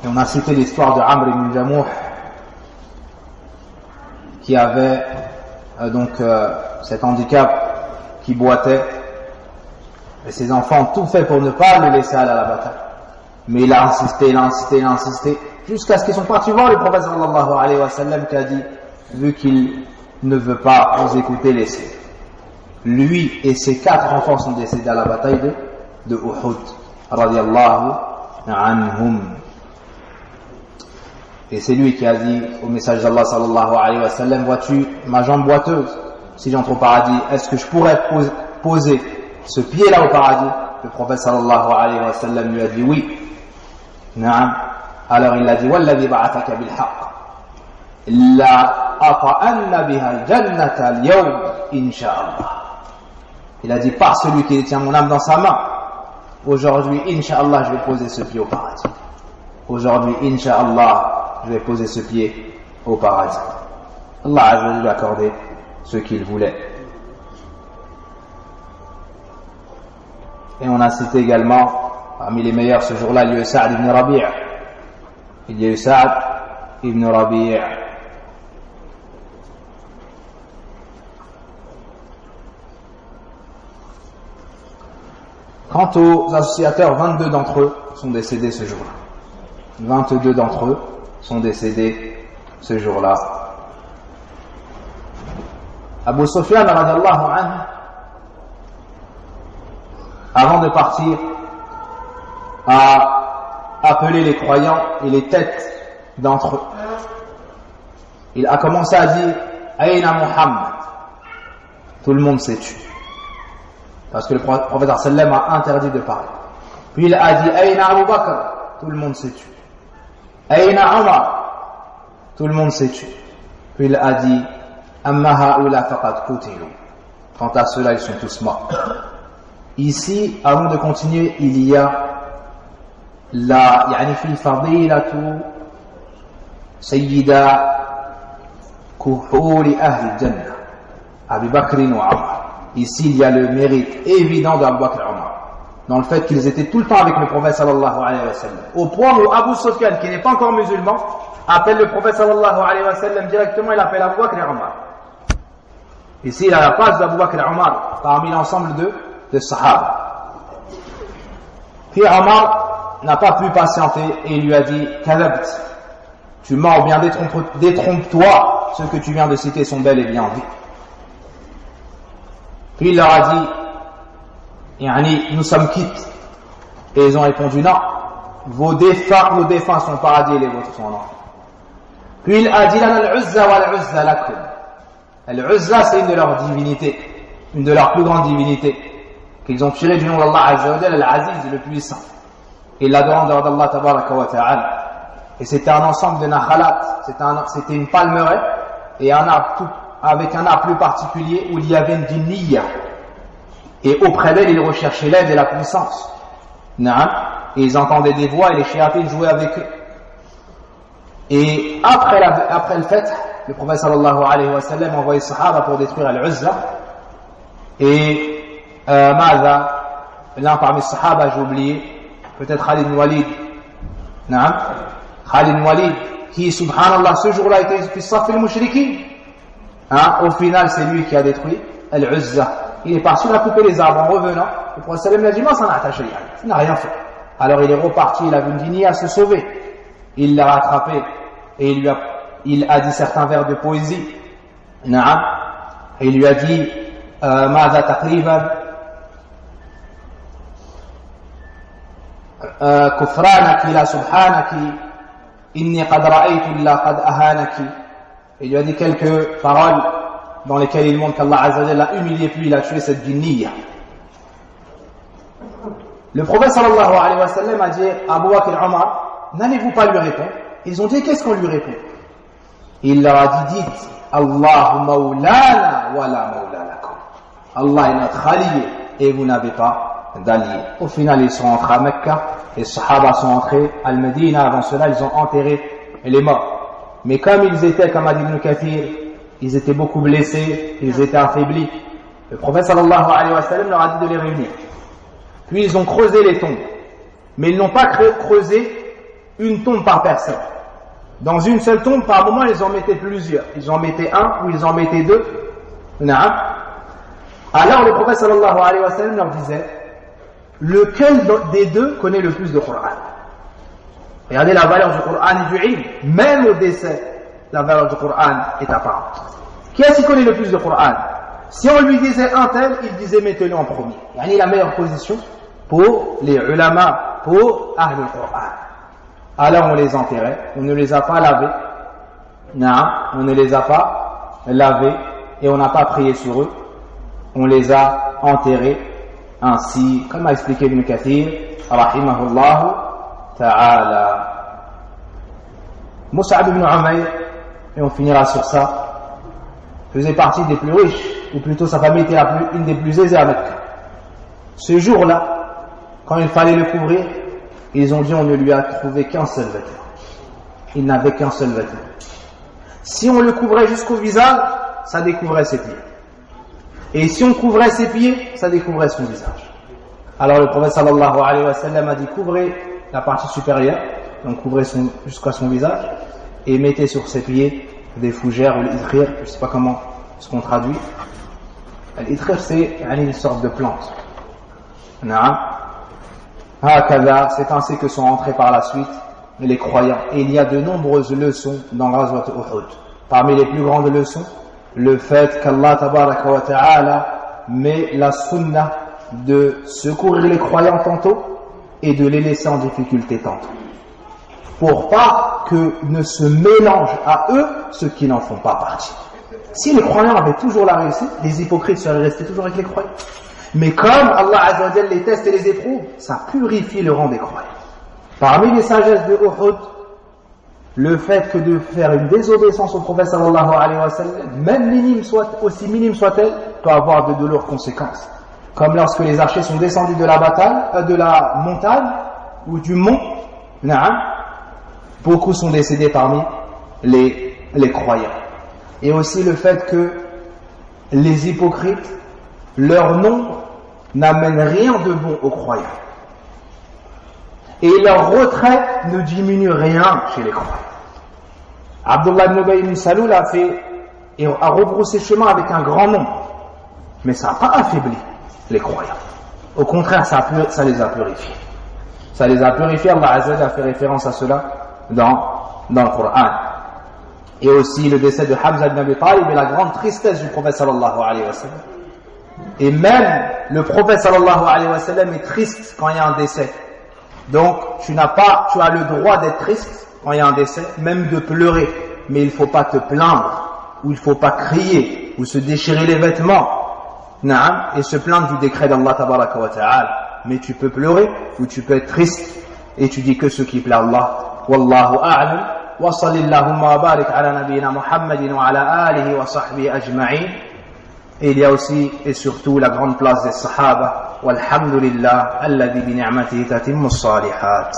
Et on a cité l'histoire de Amr ibn Jamouh qui avait cet handicap, qui boitait, et ses enfants ont tout fait pour ne pas le laisser aller à la bataille. Mais il a insisté, jusqu'à ce qu'ils sont partis voir le prophète sallallahu alayhi wa sallam, qui a dit, vu qu'il ne veut pas vous écouter, laissez. Lui et ses 4 enfants sont décédés à la bataille de Uhud, radiyallahu anhum. Et c'est lui qui a dit au message d'Allah sallallahu alayhi wa sallam, vois-tu ma jambe boiteuse, si j'entre au paradis, est-ce que je pourrais poser ce pied-là au paradis? Le prophète sallallahu alayhi wa sallam lui a dit oui. Naam. Alors il a dit, walladhi ba'athaka bil haqq la ata'anna biha al-jannata al-yawm insha'Allah. Il a dit, par celui qui détient mon âme dans sa main, aujourd'hui, insha'Allah, je vais poser ce pied au paradis. Aujourd'hui, insha'Allah, je vais poser ce pied au paradis. Allah a voulu lui accorder ce qu'il voulait. Et on a cité également, parmi les meilleurs ce jour-là, il y a eu Sa'd ibn Rabi'. Il y a eu Sa'd ibn Rabi'. Quant aux associateurs, 22 d'entre eux sont décédés ce jour-là. 22 d'entre eux sont décédés ce jour-là. Abu Sufyan radiyallahu anhu, avant de partir, a appelé les croyants et les têtes d'entre eux. Il a commencé à dire Aïna Muhammad. Tout le monde s'est tué. Parce que le prophète sallam a interdit de parler. Puis il a dit Aïna Abu Bakr. Tout le monde s'est tué. Aïna Omar. Tout le monde s'est tué. Puis il a dit Amma ha'ula faqad qutilu. Quant à ceux-là, ils sont tous morts. Ici, avant de continuer, il y a la fi fadilatu sayyida kuhuri ahli jannah Abu Bakr wa Omar. Ici, il y a le mérite évident d'Abu Bakr et Omar, dans le fait qu'ils étaient tout le temps avec le prophète sallallahu alayhi wa sallam. Au point où Abu Sufyan, qui n'est pas encore musulman, appelle le prophète sallallahu alayhi wa sallam directement, il appelle Abu Bakr et Omar. Ici, il a la place d'Abu Bakr et Omar parmi l'ensemble de Sahaba. Puis Omar n'a pas pu patienter et il lui a dit Kadhabt, tu mens ou bien détrompe-toi, ceux que tu viens de citer sont bel et bien en vie. Puis il leur a dit nous sommes quittes. Et ils ont répondu non, vos défunts sont au paradis et les vôtres sont en enfer. Puis il a dit lana al-Uzza wa al-Uzza lakum. Al-Uzza, c'est une de leurs divinités, une de leurs plus grandes divinités, qu'ils ont tiré du nom d'Allah Azza wa Jalla, al-Aziz, le puissant. Et l'adorant d'Allah tabaraka wa ta'ala. Et c'était un ensemble de nakhalat, c'était une palmeraie et un arbre avec un arbre plus particulier où il y avait une jinniya. Et auprès d'elle, ils recherchaient l'aide et la puissance. Et ils entendaient des voix et les chiatines jouaient avec eux. Et après le fait, le prophète sallallahu alayhi wa sallam a envoyé les sahaba pour détruire al-Uzza. Et Maza, l'un parmi les sahaba, j'ai oublié, peut-être Khalid ibn Walid. Khalid ibn Walid, qui, subhanallah, ce jour-là était fi saf al-mushriki. Au final, c'est lui qui a détruit al-Uzza. Il est parti, il a coupé les arbres en revenant. Le prophète sallam lui a dit, moi, ça n'a attaché, il n'a rien fait. Alors il est reparti, il a vu une jinniya à se sauver. Il l'a rattrapé et il a dit certains vers de poésie. Et il lui a dit, Maza taqriban, kufranaki la subhanaki, inni qad ra'aytu la qad ahanaki. Il lui a dit quelques paroles dans lesquelles il montre qu'Allah Azza wa Jalla l'a humilié puis il a tué cette jinniya. Le prophète sallallahu alayhi wa sallam a dit à Abu Bakr et Omar, n'allez-vous pas lui répondre? Ils ont dit, qu'est-ce qu'on lui répond? Il leur a dit, dites, Allahu mawlana wa la mawla lakum. Allah est notre allié et vous n'avez pas d'allié. Au final, ils sont entrés à Mecca, les Sahaba sont entrés à Al-Medina. Avant cela, ils ont enterré les morts. Mais comme ils étaient, comme a dit Ibn Kathir, ils étaient beaucoup blessés, ils étaient affaiblis. Le prophète sallallahu alayhi wa sallam leur a dit de les réunir. Puis ils ont creusé les tombes. Mais ils n'ont pas creusé une tombe par personne. Dans une seule tombe, par moment, ils en mettaient plusieurs. Ils en mettaient un ou ils en mettaient deux. Naam. Alors le prophète sallallahu alayhi wa sallam leur disait, lequel des deux connaît le plus de Coran? Regardez la valeur du Coran et du ilm. Même au décès, la valeur du Coran est apparente. Qui est-ce qui connaît le plus de Coran? Si on lui disait un tel, il disait mettez-le en premier. Yani la meilleure position pour les ulama, pour Ahlul Coran. Alors on les enterrait, on ne les a pas lavés. Non, on ne les a pas lavés et on n'a pas prié sur eux. On les a enterrés ainsi, comme a expliqué Ibn Kathir, rahimahullah ta'ala. Mus'ab ibn Umayr, et on finira sur ça, faisait partie des plus riches, ou plutôt sa famille était une des plus aisées à Mecca. Ce jour-là, quand il fallait le couvrir, ils ont dit on ne lui a trouvé qu'un seul vêtement. Il n'avait qu'un seul vêtement. Si on le couvrait jusqu'au visage, ça découvrait ses pieds. Et si on couvrait ses pieds, ça découvrait son visage. Alors le prophète sallallahu alayhi wa sallam a dit couvrez la partie supérieure, donc couvrez jusqu'à son visage, et mettez sur ses pieds des fougères ou l'idkhir, je ne sais pas comment ce qu'on traduit. L'idkhir c'est une sorte de plante. C'est ainsi que sont entrés par la suite les croyants. Et il y a de nombreuses leçons dans Ghazwat Uhud. Parmi les plus grandes leçons, le fait qu'Allah tabaraka wa ta'ala met la sunnah de secourir les croyants tantôt et de les laisser en difficulté tantôt. Pour pas que ne se mélange à eux ceux qui n'en font pas partie. Si les croyants avaient toujours la réussite, les hypocrites seraient restés toujours avec les croyants. Mais comme Allah Azza wa Jalla les teste et les éprouve, ça purifie le rang des croyants. Parmi les sagesses de Uhud, le fait que de faire une désobéissance au prophète sallallahu alayhi wa sallam, même minime aussi minime soit-elle, peut avoir de lourdes conséquences. Comme lorsque les archers sont descendus de la bataille, de la montagne ou du mont, beaucoup sont décédés parmi les croyants. Et aussi le fait que les hypocrites, leur nom n'amène rien de bon aux croyants. Et leur retrait ne diminue rien chez les croyants. Abdullah ibn Ubay ibn Salul a rebroussé chemin avec un grand nombre, mais ça n'a pas affaibli les croyants. Au contraire, ça les a purifiés. Ça les a purifiés. Allah Azza wa Jalla a fait référence à cela dans le Coran. Et aussi le décès de Hamza ibn Abi Talib et la grande tristesse du prophète sallallahu alayhi wa sallam. Et même le prophète sallallahu alayhi wa sallam est triste quand il y a un décès. Donc tu as le droit d'être triste quand il y a un décès, même de pleurer, mais il ne faut pas te plaindre, ou il ne faut pas crier, ou se déchirer les vêtements, et se plaindre du décret d'Allah tabaraka wa ta'ala. Mais tu peux pleurer, ou tu peux être triste, et tu dis que ce qui plaît à Allah. Wallahu a'lam, wa sallallahu wa barik ala nabiyyina Muhammadin wa ala alihi wa sahbihi ajma'in. Et il y a aussi et surtout la grande place des Sahaba. Walhamdulillah, alladhi bi ni'matihi tatimmu as-salihat.